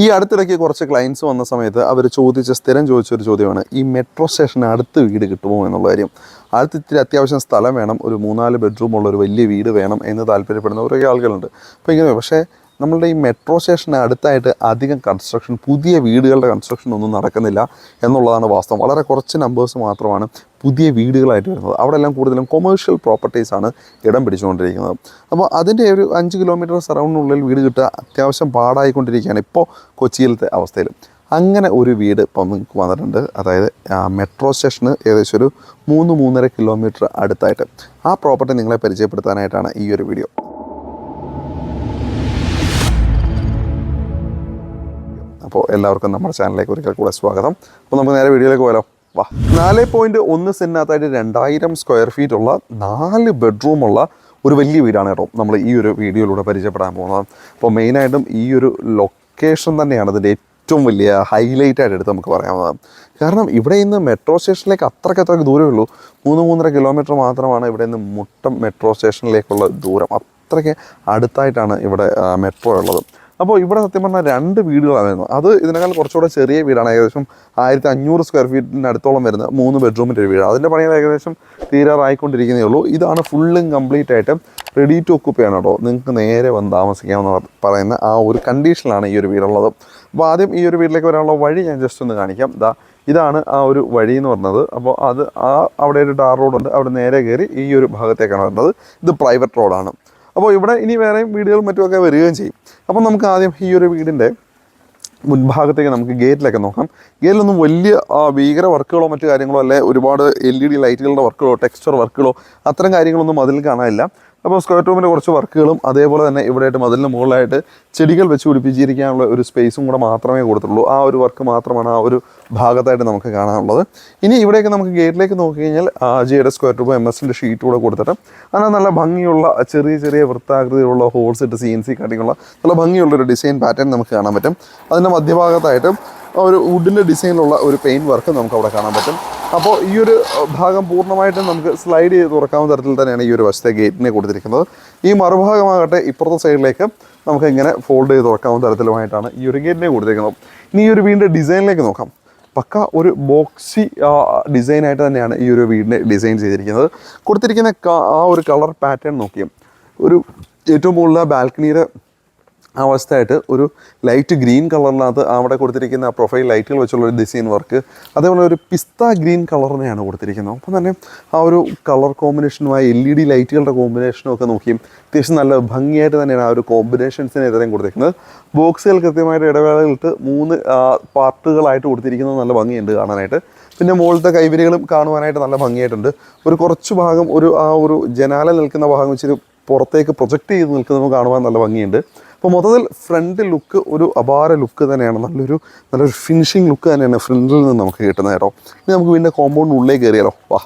ഈ അടുത്തിടയ്ക്ക് കുറച്ച് ക്ലയൻസ് വന്ന സമയത്ത് അവർ സ്ഥിരം ചോദിച്ചൊരു ചോദ്യമാണ് ഈ മെട്രോ സ്റ്റേഷന് അടുത്ത് വീട് കിട്ടുമോ എന്നുള്ള കാര്യം. അടുത്ത് ഇത്തിരി അത്യാവശ്യം സ്ഥലം വേണം, ഒരു 3-4 ബെഡ്റൂമുള്ള ഒരു വലിയ വീട് വേണം എന്ന് താല്പര്യപ്പെടുന്ന കുറേ ആളുകളുണ്ട്. അപ്പോൾ ഇങ്ങനെ പക്ഷേ നമ്മളുടെ ഈ മെട്രോ സ്റ്റേഷന് അടുത്തായിട്ട് അധികം കൺസ്ട്രക്ഷൻ, പുതിയ വീടുകളുടെ കൺസ്ട്രക്ഷൻ ഒന്നും നടക്കുന്നില്ല എന്നുള്ളതാണ് വാസ്തവം. വളരെ കുറച്ച് നമ്പേഴ്സ് മാത്രമാണ് പുതിയ വീടുകളായിട്ട് വരുന്നത്. അവിടെ എല്ലാം കൂടുതലും കൊമേഴ്ഷ്യൽ പ്രോപ്പർട്ടീസാണ് ഇടം പിടിച്ചുകൊണ്ടിരിക്കുന്നത്. അപ്പോൾ അതിൻ്റെ ഒരു 5 കിലോമീറ്റർ സറൗണ്ടിനുള്ളിൽ വീട് കിട്ടുക അത്യാവശ്യം പാടായിക്കൊണ്ടിരിക്കുകയാണ് ഇപ്പോൾ കൊച്ചിയിലത്തെ അവസ്ഥയിൽ. അങ്ങനെ ഒരു വീട് ഇപ്പം നിങ്ങൾക്ക് വന്നിട്ടുണ്ട്. അതായത് മെട്രോ സ്റ്റേഷന് ഏകദേശം ഒരു 3-3.5 കിലോമീറ്റർ അടുത്തായിട്ട്. ആ പ്രോപ്പർട്ടി നിങ്ങളെ പരിചയപ്പെടുത്താനായിട്ടാണ് ഈ ഒരു വീഡിയോ. അപ്പോൾ എല്ലാവർക്കും നമ്മുടെ ചാനലിലേക്ക് ഒരിക്കൽ കൂടെ സ്വാഗതം. അപ്പോൾ നമുക്ക് നേരെ വീഡിയോയിലേക്ക് പോയാലോ. വാ. 4.1 സെൻറ്റിനകത്തായിട്ട് 2000 സ്ക്വയർ ഫീറ്റ് ഉള്ള 4 ബെഡ്റൂമുള്ള ഒരു വലിയ വീടാണ് കേട്ടോ നമ്മൾ ഈ ഒരു വീഡിയോയിലൂടെ പരിചയപ്പെടാൻ പോകുന്നത്. അപ്പോൾ മെയിനായിട്ടും ഈ ഒരു ലൊക്കേഷൻ തന്നെയാണ് അതിൻ്റെ ഏറ്റവും വലിയ ഹൈലൈറ്റായിട്ട് എടുത്ത് നമുക്ക് പറയാവുന്നത്. കാരണം ഇവിടെ നിന്ന് മെട്രോ സ്റ്റേഷനിലേക്ക് അത്രയ്ക്ക് ദൂരമേ ഉള്ളൂ. 3-3.5 കിലോമീറ്റർ മാത്രമാണ് ഇവിടെ നിന്ന് മുട്ടം മെട്രോ സ്റ്റേഷനിലേക്കുള്ള ദൂരം. അത്രയ്ക്ക് അടുത്തായിട്ടാണ് ഇവിടെ മെട്രോ ഉള്ളത്. അപ്പോൾ ഇവിടെ സത്യം പറഞ്ഞാൽ 2 വീടുകളാണ് വരുന്നത്. അത് ഇതിനേക്കാൾ കുറച്ചുകൂടെ ചെറിയ വീടാണ്. ഏകദേശം 1500 സ്ക്വയർ ഫീറ്റിന് അടുത്തോളം വരുന്ന 3 ബെഡ്റൂമിൻ്റെ ഒരു വീട്. അതിൻ്റെ പണികൾ ഏകദേശം തീരാറായിക്കൊണ്ടിരിക്കുന്നേ ഉള്ളൂ. ഇതാണ് ഫുള്ളും കംപ്ലീറ്റ് ആയിട്ട് റെഡി ടു ഒക്കുപ്പേ ആണ് കേട്ടോ. നിങ്ങൾക്ക് നേരെ വന്ന് താമസിക്കാമെന്ന് പറയുന്ന ആ ഒരു കണ്ടീഷനിലാണ് ഈ ഒരു വീടുള്ളത്. അപ്പോൾ ആദ്യം ഈ ഒരു വീട്ടിലേക്ക് വരാനുള്ള വഴി ഞാൻ ജസ്റ്റ് ഒന്ന് കാണിക്കാം. ഇതാണ് ആ ഒരു വഴി എന്ന് പറഞ്ഞത്. അപ്പോൾ അത് അവിടെ ഒരു ടാർ റോഡുണ്ട്. അവിടെ നേരെ കയറി ഈ ഒരു ഭാഗത്തേക്കാണ് വരുന്നത്. ഇത് പ്രൈവറ്റ് റോഡാണ്. അപ്പോൾ ഇവിടെ ഇനി വേറെയും വീടുകളും മറ്റുമൊക്കെ വരികയും ചെയ്യും. അപ്പോൾ നമുക്ക് ആദ്യം ഈ ഒരു വീടിൻ്റെ മുൻഭാഗത്തേക്ക് നമുക്ക് ഗേറ്റിലൊക്കെ നോക്കാം. ഗേറ്റിലൊന്നും വലിയ ഭീകര വർക്കുകളോ മറ്റു കാര്യങ്ങളോ അല്ലെ ഒരുപാട് LED ലൈറ്റുകളുടെ വർക്കുകളോ ടെക്സ്ചർ വർക്കുകളോ അത്തരം കാര്യങ്ങളൊന്നും അതിൽ കാണാനില്ല. അപ്പോൾ സ്ക്വയർ റൂമിൻ്റെ കുറച്ച് വർക്കുകളും അതേപോലെ തന്നെ ഇവിടെയായിട്ട് മതിലിന് മുകളിലായിട്ട് ചെടികൾ വെച്ച് പിടിപ്പിച്ചിരിക്കാനുള്ള ഒരു സ്പേസും കൂടെ മാത്രമേ കൊടുത്തുള്ളൂ. ആ ഒരു വർക്ക് മാത്രമാണ് ആ ഒരു ഭാഗത്തായിട്ട് നമുക്ക് കാണാനുള്ളത്. ഇനി ഇവിടെയൊക്കെ നമുക്ക് ഗേറ്റിലേക്ക് നോക്കിക്കഴിഞ്ഞാൽ ജിയുടെ സ്ക്വയർ ട്യൂബ് MS-ൻ്റെ ഷീറ്റ് കൂടെ കൊടുത്തിട്ട് അങ്ങനെ നല്ല ഭംഗിയുള്ള ചെറിയ വൃത്താകൃതിയിലുള്ള ഹോൾസ് ഇട്ട് CNC കട്ടിങ്ങുള്ള നല്ല ഭംഗിയുള്ളൊരു ഡിസൈൻ പാറ്റേൺ നമുക്ക് കാണാൻ പറ്റും. അതിൻ്റെ മധ്യഭാഗത്തായിട്ട് ഒരു വുഡിൻ്റെ ഡിസൈനിലുള്ള ഒരു പെയിൻറ്റ് വർക്ക് നമുക്ക് അവിടെ കാണാൻ പറ്റും. അപ്പോൾ ഈ ഒരു ഭാഗം പൂർണ്ണമായിട്ടും നമുക്ക് സ്ലൈഡ് ചെയ്ത് തുറക്കാവുന്ന തരത്തിൽ തന്നെയാണ് ഈ ഒരു വശത്തെ ഗേറ്റിനെ കൊടുത്തിരിക്കുന്നത്. ഈ മറുഭാഗമാകട്ടെ ഇപ്പുറത്തെ സൈഡിലേക്ക് നമുക്ക് ഇങ്ങനെ ഫോൾഡ് ചെയ്ത് തുറക്കാവുന്ന തരത്തിലുമായിട്ടാണ് ഈ ഒരു ഗേറ്റിനെ കൊടുത്തിരിക്കുന്നത്. ഇനി ഈ ഒരു വീടിൻ്റെ ഡിസൈനിലേക്ക് നോക്കാം. പക്ക ഒരു ബോക്സി ഡിസൈനായിട്ട് തന്നെയാണ് ഈ ഒരു വീടിനെ ഡിസൈൻ ചെയ്തിരിക്കുന്നത്. കൊടുത്തിരിക്കുന്ന ആ ഒരു കളർ പാറ്റേൺ നോക്കിയും ഒരു ഏറ്റവും മുകളിലെ ബാൽക്കണിയുടെ അവസ്ഥയായിട്ട് ഒരു ലൈറ്റ് ഗ്രീൻ കളറിനകത്ത് അവിടെ കൊടുത്തിരിക്കുന്ന പ്രൊഫൈൽ ലൈറ്റുകൾ വെച്ചുള്ളൊരു ഡിസൈൻ വർക്ക്, അതേപോലെ ഒരു പിസ്ത ഗ്രീൻ കളറിനെയാണ് കൊടുത്തിരിക്കുന്നത്. അപ്പം തന്നെ ആ ഒരു കളർ കോമ്പിനേഷനുമായി LED ലൈറ്റുകളുടെ കോമ്പിനേഷനും ഒക്കെ നോക്കിയും അത്യാവശ്യം നല്ല ഭംഗിയായിട്ട് തന്നെയാണ് ആ ഒരു കോമ്പിനേഷൻസിന് ഇത്രയും കൊടുത്തിരിക്കുന്നത്. ബോക്സുകൾ കൃത്യമായിട്ട് ഇടവേളകളിട്ട് 3 പാർട്ടുകളായിട്ട് കൊടുത്തിരിക്കുന്നത് നല്ല ഭംഗിയുണ്ട് കാണാനായിട്ട്. പിന്നെ മുകളിലത്തെ കൈവരികളും കാണുവാനായിട്ട് നല്ല ഭംഗിയായിട്ടുണ്ട്. ഒരു കുറച്ച് ഭാഗം ആ ഒരു ജനാല നിൽക്കുന്ന ഭാഗം വെച്ചൊരു പുറത്തേക്ക് പ്രൊജക്റ്റ് ചെയ്ത് നിൽക്കുന്നത് കാണുവാൻ നല്ല ഭംഗിയുണ്ട്. അപ്പോൾ മൊത്തത്തിൽ ഫ്രണ്ട് ലുക്ക് ഒരു അപാര ലുക്ക് തന്നെയാണ്. നല്ലൊരു ഫിനിഷിങ് ലുക്ക് തന്നെയാണ് ഫ്രണ്ടിൽ നിന്ന് നമുക്ക് കിട്ടുന്നത് കേട്ടോ. ഇനി നമുക്ക് വീണ്ടും കോമ്പൗണ്ടിനുള്ളിലേക്ക് കയറിയാലോ. വാ.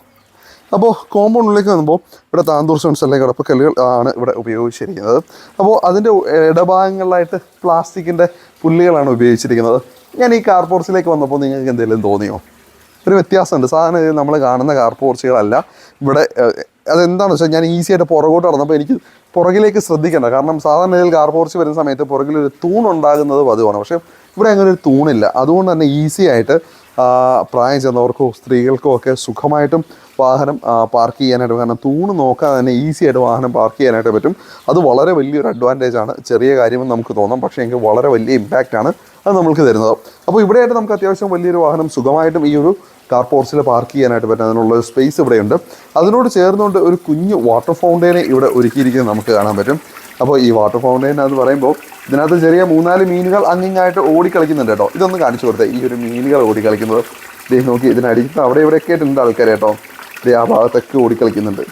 അപ്പോൾ കോമ്പൗണ്ടിനുള്ളിലേക്ക് വന്നപ്പോൾ ഇവിടെ താന്തൂർ സ്റ്റോൺസ് അല്ലെങ്കിൽ കടപ്പക്കല്ലുകൾ ആണ് ഇവിടെ ഉപയോഗിച്ചിരിക്കുന്നത്. അപ്പോൾ അതിൻ്റെ ഇടഭാഗങ്ങളിലായിട്ട് പ്ലാസ്റ്റിക്കിൻ്റെ പുല്ലുകളാണ് ഉപയോഗിച്ചിരിക്കുന്നത്. ഞാൻ ഈ കാർ പോർച്ചിലേക്ക് വന്നപ്പോൾ നിങ്ങൾക്ക് എന്തെങ്കിലും തോന്നിയോ? ഒരു വ്യത്യാസമുണ്ട്. സാധാരണ നമ്മൾ കാണുന്ന കാർ പോർച്ചുകളല്ല ഇവിടെ. അതെന്താണെന്ന് വെച്ചാൽ ഞാൻ ഈസിയായിട്ട് പുറകോട്ട് നടന്നപ്പോൾ എനിക്ക് പുറകിലേക്ക് ശ്രദ്ധിക്കേണ്ട. കാരണം സാധാരണ ഇതിൽ കാർ പോർച്ച് വരുന്ന സമയത്ത് പുറകിലൊരു തൂണുണ്ടാകുന്നത് പതിവാണ്. പക്ഷേ ഇവിടെ അങ്ങനെ ഒരു തൂണില്ല. അതുകൊണ്ട് തന്നെ ഈസി ആയിട്ട് പ്രായം ചെന്നവർക്കോ സ്ത്രീകൾക്കോ ഒക്കെ സുഖമായിട്ടും വാഹനം പാർക്ക് ചെയ്യാനായിട്ട്, കാരണം തൂണ് നോക്കാതെ തന്നെ ഈസി ആയിട്ട് വാഹനം പാർക്ക് ചെയ്യാനായിട്ട് പറ്റും. അത് വളരെ വലിയൊരു അഡ്വാൻറ്റേജാണ്. ചെറിയ കാര്യമെന്ന് നമുക്ക് തോന്നാം, പക്ഷേ എനിക്ക് വളരെ വലിയ ഇമ്പാക്റ്റാണ് അത് നമ്മൾക്ക് തരുന്നത്. അപ്പോൾ ഇവിടെയായിട്ട് നമുക്ക് അത്യാവശ്യം വലിയൊരു വാഹനം സുഖമായിട്ടും ഈ ഒരു കാർ പോർച്ചിൽ പാർക്ക് ചെയ്യാനായിട്ട് പറ്റും. അതിനുള്ള സ്പേസ് ഇവിടെയുണ്ട്. അതിനോട് ചേർന്നുകൊണ്ട് ഒരു കുഞ്ഞു വാട്ടർ ഫൗണ്ടെയിനെ ഇവിടെ ഒരുക്കിയിരിക്കുന്നത് നമുക്ക് കാണാൻ പറ്റും. അപ്പോൾ ഈ വാട്ടർ ഫൗണ്ടെയിൻ എന്ന് പറയുമ്പോൾ ഇതിനകത്ത് ചെറിയ 3-4 മീനുകൾ അങ്ങിങ്ങായിട്ട് ഓടിക്കളിക്കുന്നുണ്ട് കേട്ടോ. ഇതൊന്ന് കാണിച്ചു കൊടുത്തേ. ഈ ഒരു മീനുകൾ ഓടിക്കളിക്കുന്നത് നോക്കി, ഇതിനടിക്കുന്ന അവിടെ ഇവിടെയൊക്കെ ആയിട്ടുണ്ട് ആൾക്കാർ കേട്ടോ. ആ ഭാഗത്തൊക്കെ ഓടിക്കളിക്കുന്നുണ്ട്.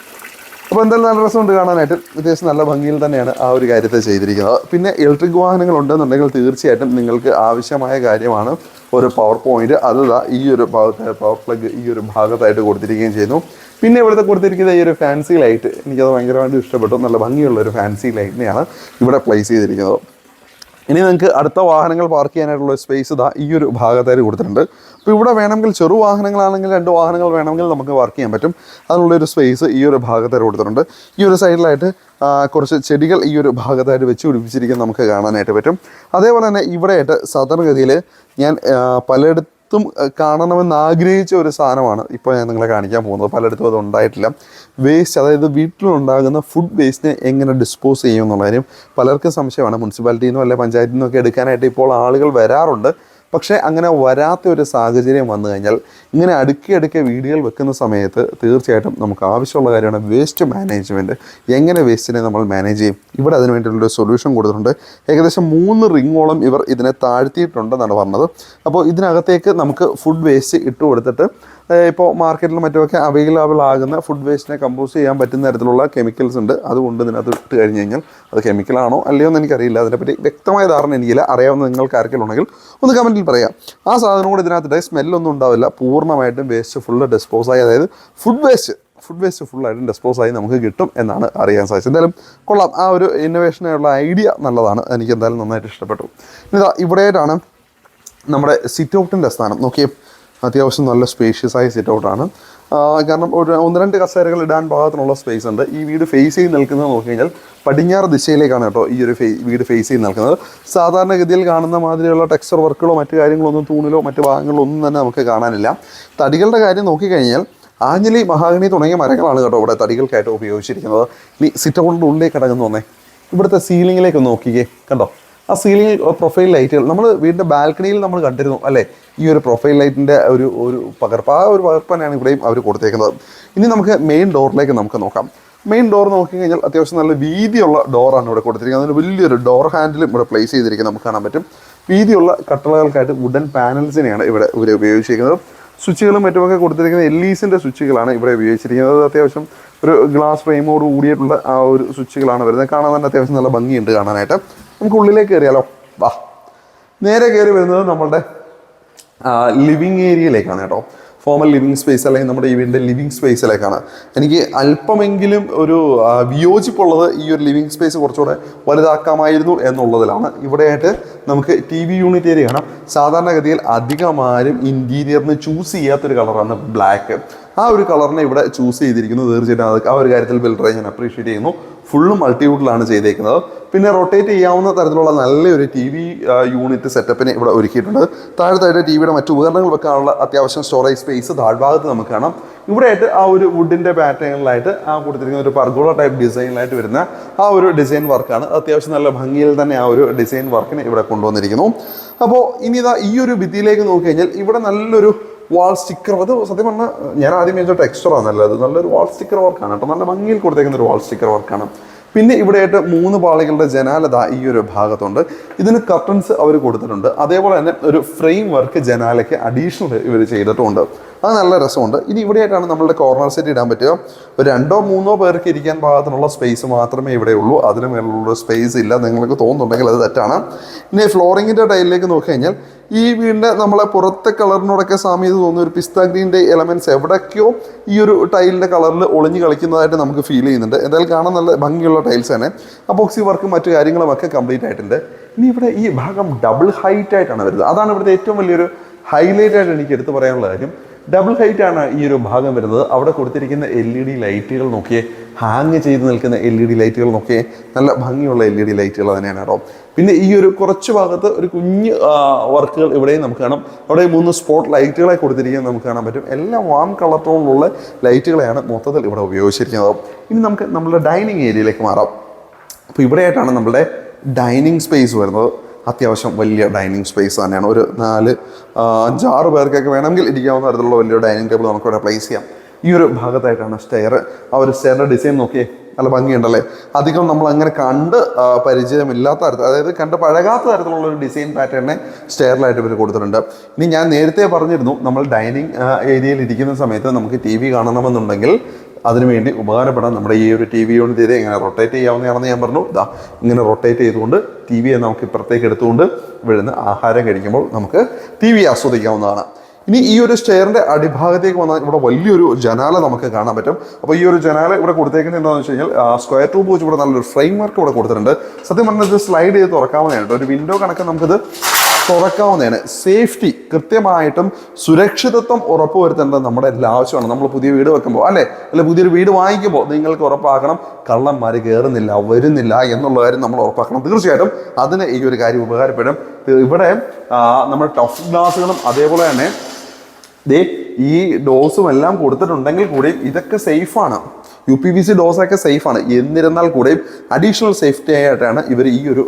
അപ്പോൾ എന്തായാലും നല്ല രസമുണ്ട് കാണാനായിട്ട്. അത്യാവശ്യം നല്ല ഭംഗിയിൽ തന്നെയാണ് ആ ഒരു കാര്യത്തെ ചെയ്തിരിക്കുന്നത്. പിന്നെ ഇലക്ട്രിക് വാഹനങ്ങൾ ഉണ്ടെന്നുണ്ടെങ്കിൽ തീർച്ചയായിട്ടും നിങ്ങൾക്ക് ആവശ്യമായ കാര്യമാണ് ഒരു പവർ പോയിന്റ്. അത് ഈ ഒരു ഭാഗത്ത് പവർ പ്ലഗ് ഈ ഒരു ഭാഗത്തായിട്ട് കൊടുത്തിരിക്കുകയും ചെയ്യുന്നു. പിന്നെ ഇവിടുത്തെ കൊടുത്തിരിക്കുന്ന ഈ ഒരു ഫാൻസി ലൈറ്റ് എനിക്കത് ഭയങ്കരമായിട്ട് ഇഷ്ടപ്പെട്ടു. നല്ല ഭംഗിയുള്ളൊരു ഫാൻസി ലൈറ്റിനെയാണ് ഇവിടെ പ്ലേസ് ചെയ്തിരിക്കുന്നത്. ഇനി നിങ്ങൾക്ക് അടുത്ത വാഹനങ്ങൾ പാർക്ക് ചെയ്യാനായിട്ടുള്ള സ്പേസ് ഇതാ ഈ ഒരു ഭാഗത്തായിട്ട് കൊടുത്തിട്ടുണ്ട്. അപ്പോൾ ഇവിടെ വേണമെങ്കിൽ ചെറു വാഹനങ്ങളാണെങ്കിൽ 2 വാഹനങ്ങൾ വേണമെങ്കിൽ നമുക്ക് പാർക്ക് ചെയ്യാൻ പറ്റും. അതിനുള്ളൊരു സ്പേസ് ഈ ഒരു ഭാഗത്തായിട്ട് കൊടുത്തിട്ടുണ്ട്. ഈ ഒരു സൈഡിലായിട്ട് കുറച്ച് ചെടികൾ ഈ ഒരു ഭാഗത്തായിട്ട് വെച്ച് പിടിപ്പിച്ചിരിക്കുന്നത് നമുക്ക് കാണാനായിട്ട് പറ്റും. അതേപോലെ തന്നെ ഇവിടെയായിട്ട് സാധാരണഗതിയിൽ ഞാൻ പലയിടത്തും കാണണമെന്ന് ആഗ്രഹിച്ച ഒരു സാധനമാണ് ഇപ്പോൾ ഞാൻ നിങ്ങളെ കാണിക്കാൻ പോകുന്നത്. പലയിടത്തും അത് ഉണ്ടായിട്ടില്ല. വേസ്റ്റ്, അതായത് വീട്ടിലുണ്ടാകുന്ന ഫുഡ് വേസ്റ്റിനെ എങ്ങനെ ഡിസ്പോസ് ചെയ്യും എന്നുള്ള കാര്യം പലർക്കും സംശയമാണ്. മുനിസിപ്പാലിറ്റിയിൽ നിന്നോ അല്ലെങ്കിൽ പഞ്ചായത്തിൽ നിന്നൊക്കെ എടുക്കാനായിട്ട് ഇപ്പോൾ ആളുകൾ വരാറുണ്ട്. പക്ഷേ അങ്ങനെ വരാത്ത ഒരു സാഹചര്യം വന്നു കഴിഞ്ഞാൽ ഇങ്ങനെ അടുക്കി വീടുകൾ വെക്കുന്ന സമയത്ത് തീർച്ചയായിട്ടും നമുക്ക് ആവശ്യമുള്ള കാര്യമാണ് വേസ്റ്റ് മാനേജ്മെൻറ്റ്. എങ്ങനെ വേസ്റ്റിനെ നമ്മൾ മാനേജ് ചെയ്യും? ഇവിടെ അതിന് വേണ്ടിയിട്ടുള്ളൊരു സൊല്യൂഷൻ കൊടുത്തിട്ടുണ്ട്. ഏകദേശം 3 റിങ്ങോളം ഇവർ ഇതിനെ താഴ്ത്തിയിട്ടുണ്ടെന്നാണ് പറഞ്ഞത്. അപ്പോൾ ഇതിനകത്തേക്ക് നമുക്ക് ഫുഡ് വേസ്റ്റ് ഇട്ട് കൊടുത്തിട്ട് ഇപ്പോൾ മാർക്കറ്റിലും മറ്റുമൊക്കെ അവൈലബിൾ ആകുന്ന ഫുഡ് വേസ്റ്റിനെ കമ്പോസ് ചെയ്യാൻ പറ്റുന്ന തരത്തിലുള്ള കെമിക്കൽസ് ഉണ്ട്. അതുകൊണ്ട് ഇതിനകത്ത് ഇട്ട് കഴിഞ്ഞ് കഴിഞ്ഞാൽ അത് കെമിക്കലാണോ അല്ലയോ എന്ന് എനിക്കറിയില്ല. അതിനെപ്പറ്റി വ്യക്തമായ ധാരണ എനിക്കില്ല. അറിയാവുന്ന നിങ്ങൾക്ക് ആർക്കെങ്കിലും ഉണ്ടെങ്കിൽ ഒന്ന് കമൻറ്റിൽ പറയാം. ആ സാധനം കൂടി ഇതിനകത്തിട്ട് സ്മെല്ലൊന്നും ഉണ്ടാവില്ല. പൂർണ്ണമായിട്ടും വേസ്റ്റ് ഫുള്ള് ഡിസ്പോസായി, അതായത് ഫുഡ് വേസ്റ്റ് ഫുള്ളായിട്ടും ഡിസ്പോസായി നമുക്ക് കിട്ടും എന്നാണ് അറിയാൻ സാധിച്ചത്. എന്തായാലും കൊള്ളാം. ആ ഒരു ഇന്നോവേഷനുള്ള ഐഡിയ നല്ലതാണ്. എനിക്ക് എന്തായാലും നന്നായിട്ട് ഇഷ്ടപ്പെട്ടു. ഇതാ ഇവിടെയായിട്ടാണ് നമ്മുടെ സിറ്റ് ഔട്ടിൻ്റെ സ്ഥാനം. നോക്കിയേ, അത്യാവശ്യം നല്ല സ്പേഷ്യസ് ആയ സിറ്റ് ഔട്ടാണ്. കാരണം ഒരു 1-2 കസേരകൾ ഇടാൻ പാകത്തിനുള്ള സ്പേസ് ഉണ്ട്. ഈ വീട് ഫേസ് ചെയ്ത് നിൽക്കുന്നത് നോക്കി കഴിഞ്ഞാൽ പടിഞ്ഞാറ് ദിശയിലേക്കാണ് കേട്ടോ ഈ ഒരു വീട് ഫേസ് ചെയ്ത് നിൽക്കുന്നത്. സാധാരണഗതിയിൽ കാണുന്ന മാതിരിയുള്ള ടെക്സ്ചർ വർക്കുകളോ മറ്റു കാര്യങ്ങളൊന്നും തൂണിലോ മറ്റു ഭാഗങ്ങളിലോ ഒന്നും തന്നെ നമുക്ക് കാണാനില്ല. തടികളുടെ കാര്യം നോക്കിക്കഴിഞ്ഞാൽ ആഞ്ഞിലി, മഹാഗണി തുടങ്ങിയ മരങ്ങളാണ് കേട്ടോ ഇവിടെ തടികൾക്കായിട്ട് ഉപയോഗിച്ചിരിക്കുന്നത്. ഇനി സിറ്റ് ഔട്ടിൻ്റെ ഉള്ളിലേക്ക് കടങ്ങുന്നു വന്നേ. ഇവിടുത്തെ സീലിങ്ങിലേക്ക് നോക്കിക്കേ, കണ്ടോ? ആ സീലിംഗ് പ്രൊഫൈൽ ലൈറ്റുകൾ നമ്മൾ വീടിൻ്റെ ബാൽക്കണിയിൽ നമ്മൾ കണ്ടിരുന്നു അല്ലേ? ഈ ഒരു പ്രൊഫൈൽ ലൈറ്റിൻ്റെ ഒരു പകർപ്പ്, ആ ഒരു പകർപ്പ് തന്നെയാണ് ഇവിടെയും അവർ കൊടുത്തേക്കുന്നത്. ഇനി നമുക്ക് മെയിൻ ഡോറിലേക്ക് നമുക്ക് നോക്കാം. മെയിൻ ഡോർ നോക്കി കഴിഞ്ഞാൽ അത്യാവശ്യം നല്ല വീതിയുള്ള ഡോറാണ് ഇവിടെ കൊടുത്തിരിക്കുന്നത്. അതിന് വലിയൊരു ഡോർ ഹാൻഡിലും ഇവിടെ പ്ലേസ് ചെയ്തിരിക്കുന്നത് നമുക്ക് കാണാൻ പറ്റും. വീതിയുള്ള കട്ടളകൾക്കായിട്ട് വുഡൻ പാനൽസിനെയാണ് ഇവിടെ ഉപയോഗിച്ചിരിക്കുന്നത്. സ്വിച്ചുകളും മറ്റുമൊക്കെ കൊടുത്തിരിക്കുന്നത് LEസിൻ്റെ സ്വിച്ചുകളാണ് ഇവിടെ ഉപയോഗിച്ചിരിക്കുന്നത്. അത്യാവശ്യം ഒരു ഗ്ലാസ് ഫ്രെയിമോട് കൂടിയിട്ടുള്ള ആ ഒരു സ്വിച്ചുകളാണ് വരുന്നത്. കാണാൻ തന്നെ അത്യാവശ്യം നല്ല ഭംഗിയുണ്ട് കാണാനായിട്ട്. നമുക്ക് ഉള്ളിലേക്ക് കയറിയാലോ? വാ. നേരെ കയറി വരുന്നത് നമ്മളുടെ ലിവിങ് ഏരിയയിലേക്കാണ് കേട്ടോ. ഫോമൽ ലിവിങ് സ്പേസ് അല്ലെങ്കിൽ നമ്മുടെ ഈ വീടിൻ്റെ ലിവിങ് സ്പേസിലേക്കാണ്. എനിക്ക് അല്പമെങ്കിലും ഒരു വിയോജിപ്പുള്ളത് ഈ ഒരു ലിവിങ് സ്പേസ് കുറച്ചുകൂടെ വലുതാക്കാമായിരുന്നു എന്നുള്ളതിലാണ്. ഇവിടെയായിട്ട് നമുക്ക് TV യൂണിറ്റ് ഏരിയ കാണാം. സാധാരണഗതിയിൽ അധികമാരും ഇൻറ്റീരിയറിന് ചൂസ് ചെയ്യാത്തൊരു കളറാണ് ബ്ലാക്ക്. ആ ഒരു കളറിനെ ഇവിടെ ചൂസ് ചെയ്തിരിക്കുന്നത് തീർച്ചയായിട്ടും ആ ഒരു കാര്യത്തിൽ ബിൽഡറെ ഞാൻ അപ്രീഷിയേറ്റ് ചെയ്യുന്നു. ഫുള്ളും മൾട്ടിവുഡിലാണ് ചെയ്തേക്കുന്നത്. പിന്നെ റൊട്ടേറ്റ് ചെയ്യാവുന്ന തരത്തിലുള്ള നല്ലൊരു TV യൂണിറ്റ് സെറ്റപ്പിനെ ഇവിടെ ഒരുക്കിയിട്ടുണ്ട്. താഴത്തായിട്ട് TVയുടെ മറ്റു ഉപകരണങ്ങൾ വെക്കാനുള്ള അത്യാവശ്യം സ്റ്റോറേജ് സ്പേസ് താഴ്ഭാഗത്ത് നമുക്ക് കാണാം. ഇവിടെയായിട്ട് ആ ഒരു വുഡിൻ്റെ പാറ്റേണിലായിട്ട് കൊടുത്തിരിക്കുന്ന ഒരു പർഗോള ടൈപ്പ് ഡിസൈനിലായിട്ട് വരുന്ന ആ ഒരു ഡിസൈൻ വർക്കാണ്. അത്യാവശ്യം നല്ല ഭംഗിയിൽ തന്നെ ആ ഒരു ഡിസൈൻ വർക്കിനെ ഇവിടെ കൊണ്ടുവന്നിരിക്കുന്നു. അപ്പോൾ ഇനി ഇതാ ഈ ഒരു ഭിത്തിയിലേക്ക് നോക്കി കഴിഞ്ഞാൽ ഇവിടെ നല്ലൊരു വാൾ സ്റ്റിക്കർ, അത് സത്യം പറഞ്ഞാൽ ഞാൻ ആദ്യം വെച്ച ടെക്സ്ചറാണ് നല്ലത്. നല്ലൊരു വാൾ സ്റ്റിക്കർ വർക്കാണ് കേട്ടോ. നല്ല ഭംഗിയിൽ കൊടുത്തേക്കുന്ന ഒരു വാൾ സ്റ്റിക്കർ വർക്കാണ്. പിന്നെ ഇവിടെയായിട്ട് 3 പാളികളുടെ ജനാലത ഈ ഒരു ഭാഗത്തുണ്ട്. ഇതിന് കർട്ടൻസ് അവർ കൊടുത്തിട്ടുണ്ട്. അതേപോലെ തന്നെ ഒരു ഫ്രെയിം വർക്ക് ജനാലയ്ക്ക് അഡീഷണൽ ഇവർ ചെയ്തിട്ടുമുണ്ട്. അത് നല്ല രസമുണ്ട്. ഇനി ഇവിടെയായിട്ടാണ് നമ്മളുടെ കോർണർ സെറ്റ് ഇടാൻ പറ്റുക. ഒരു 2-3 പേർക്ക് ഇരിക്കാൻ പാകത്തിനുള്ള സ്പേസ് മാത്രമേ ഇവിടെ ഉള്ളൂ. അതിന് മേലുള്ള സ്പേസ് ഇല്ല. നിങ്ങൾക്ക് തോന്നുന്നുണ്ടെങ്കിൽ അത് തെറ്റാണ്. ഇനി ഫ്ലോറിങ്ങിൻ്റെ ടൈലിലേക്ക് നോക്കി കഴിഞ്ഞാൽ ഈ വീടിൻ്റെ നമ്മളെ പുറത്തെ കളറിനോടൊക്കെ സാമ്യത തോന്നുന്ന ഒരു പിസ്ത ഗ്രീൻ്റെ എലമെൻറ്റ്സ് എവിടേക്കോ ഈ ഒരു ടൈലിൻ്റെ കളറിൽ ഒളിഞ്ഞ് കളിക്കുന്നതായിട്ട് നമുക്ക് ഫീൽ ചെയ്യുന്നുണ്ട്. എന്തായാലും കാണാൻ നല്ല ഭംഗിയുള്ള ടൈൽസ് തന്നെ. അപ്പോക്സി വർക്കും മറ്റു കാര്യങ്ങളുമൊക്കെ കംപ്ലീറ്റ് ആയിട്ടുണ്ട്. ഇനി ഇവിടെ ഈ ഭാഗം ഡബിൾ ഹൈറ്റ് ആയിട്ടാണ് വരുന്നത്. അതാണ് ഇവിടുത്തെ ഏറ്റവും വലിയൊരു ഹൈലൈറ്റ് ആയിട്ട് എനിക്ക് എടുത്തു പറയാനുള്ള കാര്യം. ഡബിൾ ഹൈറ്റ് ആണ് ഈ ഒരു ഭാഗം വരുന്നത്. അവിടെ കൊടുത്തിരിക്കുന്ന LED ലൈറ്റുകൾ നോക്കിയേ, ഹാങ് ചെയ്ത് നിൽക്കുന്ന LED ലൈറ്റുകൾ നോക്കിയേ, നല്ല ഭംഗിയുള്ള LED ലൈറ്റുകൾ തന്നെയാണ് കേട്ടോ. പിന്നെ ഈ ഒരു കുറച്ച് ഭാഗത്ത് ഒരു കുഞ്ഞ് വർക്കുകൾ ഇവിടെയും നമുക്ക് കാണാം. അവിടെ 3 സ്പോട്ട് ലൈറ്റുകളെ കൊടുത്തിരിക്കുന്നത് നമുക്ക് കാണാൻ പറ്റും. എല്ലാം വാം കളർ ടോണിലുള്ള ലൈറ്റുകളെയാണ് മൊത്തത്തിൽ ഇവിടെ ഉപയോഗിച്ചിരിക്കുന്നത്. ഇനി നമുക്ക് നമ്മുടെ ഡൈനിങ് ഏരിയയിലേക്ക് മാറാം. അപ്പോൾ ഇവിടെയായിട്ടാണ് നമ്മുടെ ഡൈനിങ് സ്പേസ് വരുന്നത്. അത്യാവശ്യം വലിയ ഡൈനിങ് സ്പേസ് തന്നെയാണ്. ഒരു 4-5-6 പേർക്കൊക്കെ വേണമെങ്കിൽ ഇരിക്കാവുന്ന തരത്തിലുള്ള വലിയ ഡൈനിങ് ടേബിൾ നമുക്കിവിടെ പ്ലേസ് ചെയ്യാം. ഈ ഒരു ഭാഗത്തായിട്ടാണ് സ്റ്റെയർ. ആ ഒരു സ്റ്റെയറിൻ്റെ ഡിസൈൻ നോക്കിയേ, നല്ല ഭംഗിയുണ്ടല്ലേ. അധികം നമ്മൾ അങ്ങനെ കണ്ട് പരിചയമില്ലാത്ത തരത്തിൽ, അതായത് കണ്ട് പഴകാത്ത തരത്തിലുള്ള ഒരു ഡിസൈൻ പാറ്റേണിനെ സ്റ്റെയറിലായിട്ട് ഇവർ കൊടുത്തിട്ടുണ്ട്. ഇനി ഞാൻ നേരത്തെ പറഞ്ഞിരുന്നു, നമ്മൾ ഡൈനിങ് ഏരിയയിൽ ഇരിക്കുന്ന സമയത്ത് നമുക്ക് TV കാണണമെന്നുണ്ടെങ്കിൽ അതിനുവേണ്ടി ഉപകാരപ്പെടാൻ നമ്മുടെ ഈ ഒരു TV യൂണിറ്റ് ഏരിയ ഇങ്ങനെ റൊട്ടേറ്റ് ചെയ്യാവുന്നതാണെന്ന് ഞാൻ പറഞ്ഞു. ഇതാ ഇങ്ങനെ റൊട്ടേറ്റ് ചെയ്തുകൊണ്ട് TV നമുക്ക് ഇപ്പുറത്തേക്ക് എടുത്തുകൊണ്ട് ഇവിടുന്ന് ആഹാരം കഴിക്കുമ്പോൾ നമുക്ക് TV ആസ്വദിക്കാവുന്നതാണ്. ഇനി ഈ ഒരു സ്റ്റെയറിന്റെ അടിഭാഗത്തേക്ക് വന്നാൽ ഇവിടെ വലിയൊരു ജനാല നമുക്ക് കാണാൻ പറ്റും. അപ്പോൾ ഈ ഒരു ജനാല ഇവിടെ കൊടുത്തേക്കുന്നത് എന്താണെന്ന് വെച്ച് കഴിഞ്ഞാൽ സ്ക്വയർ ട്യൂബ് വെച്ച് ഇവിടെ നല്ലൊരു ഫ്രെയിം വർക്ക് ഇവിടെ കൊടുത്തിട്ടുണ്ട്. സത്യം പറഞ്ഞാൽ ഇത് സ്ലൈഡ് ചെയ്ത് തുറക്കാവുന്നതാണ്. ഒരു വിൻഡോ കണക്ക് നമുക്കിത് തുറക്കാവുന്നതാണ്. സേഫ്റ്റി കൃത്യമായിട്ടും സുരക്ഷിതത്വം ഉറപ്പുവരുത്തേണ്ടത് നമ്മുടെ എല്ലാ ആവശ്യമാണ്. നമ്മൾ പുതിയ വീട് വെക്കുമ്പോൾ അല്ലെ പുതിയൊരു വീട് വാങ്ങിക്കുമ്പോൾ നിങ്ങൾക്ക് ഉറപ്പാക്കണം കള്ളന്മാർ കയറുന്നില്ല വരുന്നില്ല എന്നുള്ള കാര്യം നമ്മൾ ഉറപ്പാക്കണം. തീർച്ചയായിട്ടും അതിന് ഈ ഒരു കാര്യം ഉപകാരപ്പെടും. ഇവിടെ നമ്മൾ ടഫ് ഗ്ലാസുകളും അതേപോലെ തന്നെ ഈ ഡോസും എല്ലാം കൊടുത്തിട്ടുണ്ടെങ്കിൽ കൂടി ഇതൊക്കെ സേഫാണ്. UPVC ഡോസൊക്കെ സേഫാണ്. എന്നിരുന്നാൽ കൂടെയും അഡീഷണൽ സേഫ്റ്റി ആയിട്ടാണ് ഇവർ ഈ ഒരു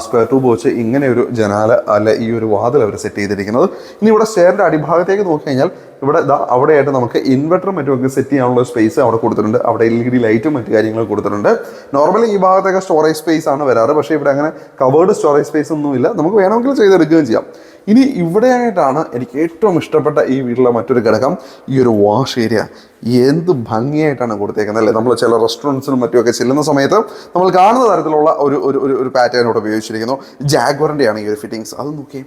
സ്ക്വയർ ട്യൂബ് വെച്ച് ഇങ്ങനെ ഒരു ജനാല അല്ലെ ഈ ഒരു വാതിൽ അവർ സെറ്റ് ചെയ്തിരിക്കുന്നത്. ഇനി ഇവിടെ സ്റ്റെയറിന്റെ അടിഭാഗത്തേക്ക് നോക്കി കഴിഞ്ഞാൽ ഇവിടെ അവിടെയായിട്ട് നമുക്ക് ഇൻവെർട്ടറും മറ്റുമൊക്കെ സെറ്റ് ചെയ്യാനുള്ള സ്പേസ് അവിടെ കൊടുത്തിട്ടുണ്ട്. അവിടെ LED ലൈറ്റും മറ്റു കാര്യങ്ങളും കൊടുത്തിട്ടുണ്ട്. നോർമലി ഈ ഭാഗത്തൊക്കെ സ്റ്റോറേജ് സ്പേസ് ആണ് വരാറ്. പക്ഷേ ഇവിടെ അങ്ങനെ കവേർഡ് സ്റ്റോറേജ് സ്പേസ് ഒന്നുമില്ല. നമുക്ക് വേണമെങ്കിൽ ചെയ്തെടുക്കുകയും ചെയ്യാം. ഇനി ഇവിടെയായിട്ടാണ് എനിക്ക് ഏറ്റവും ഇഷ്ടപ്പെട്ട ഈ വീട്ടിലെ മറ്റൊരു ഘടകം, ഈ ഒരു വാഷ് ഏരിയ. എന്ത് ഭംഗിയായിട്ടാണ് കൊടുത്തേക്കുന്നത് അല്ലേ. നമ്മൾ ചില റെസ്റ്റോറൻറ്റ്സിനും മറ്റുമൊക്കെ ചെല്ലുന്ന സമയത്ത് നമ്മൾ കാണുന്ന തരത്തിലുള്ള ഒരു പാറ്റേൺ ഇവിടെ ഉപയോഗിച്ചിരിക്കുന്നു. ജാഗ്വറിൻ്റെയാണ് ഈ ഒരു ഫിറ്റിങ്സ്. അത് നോക്കി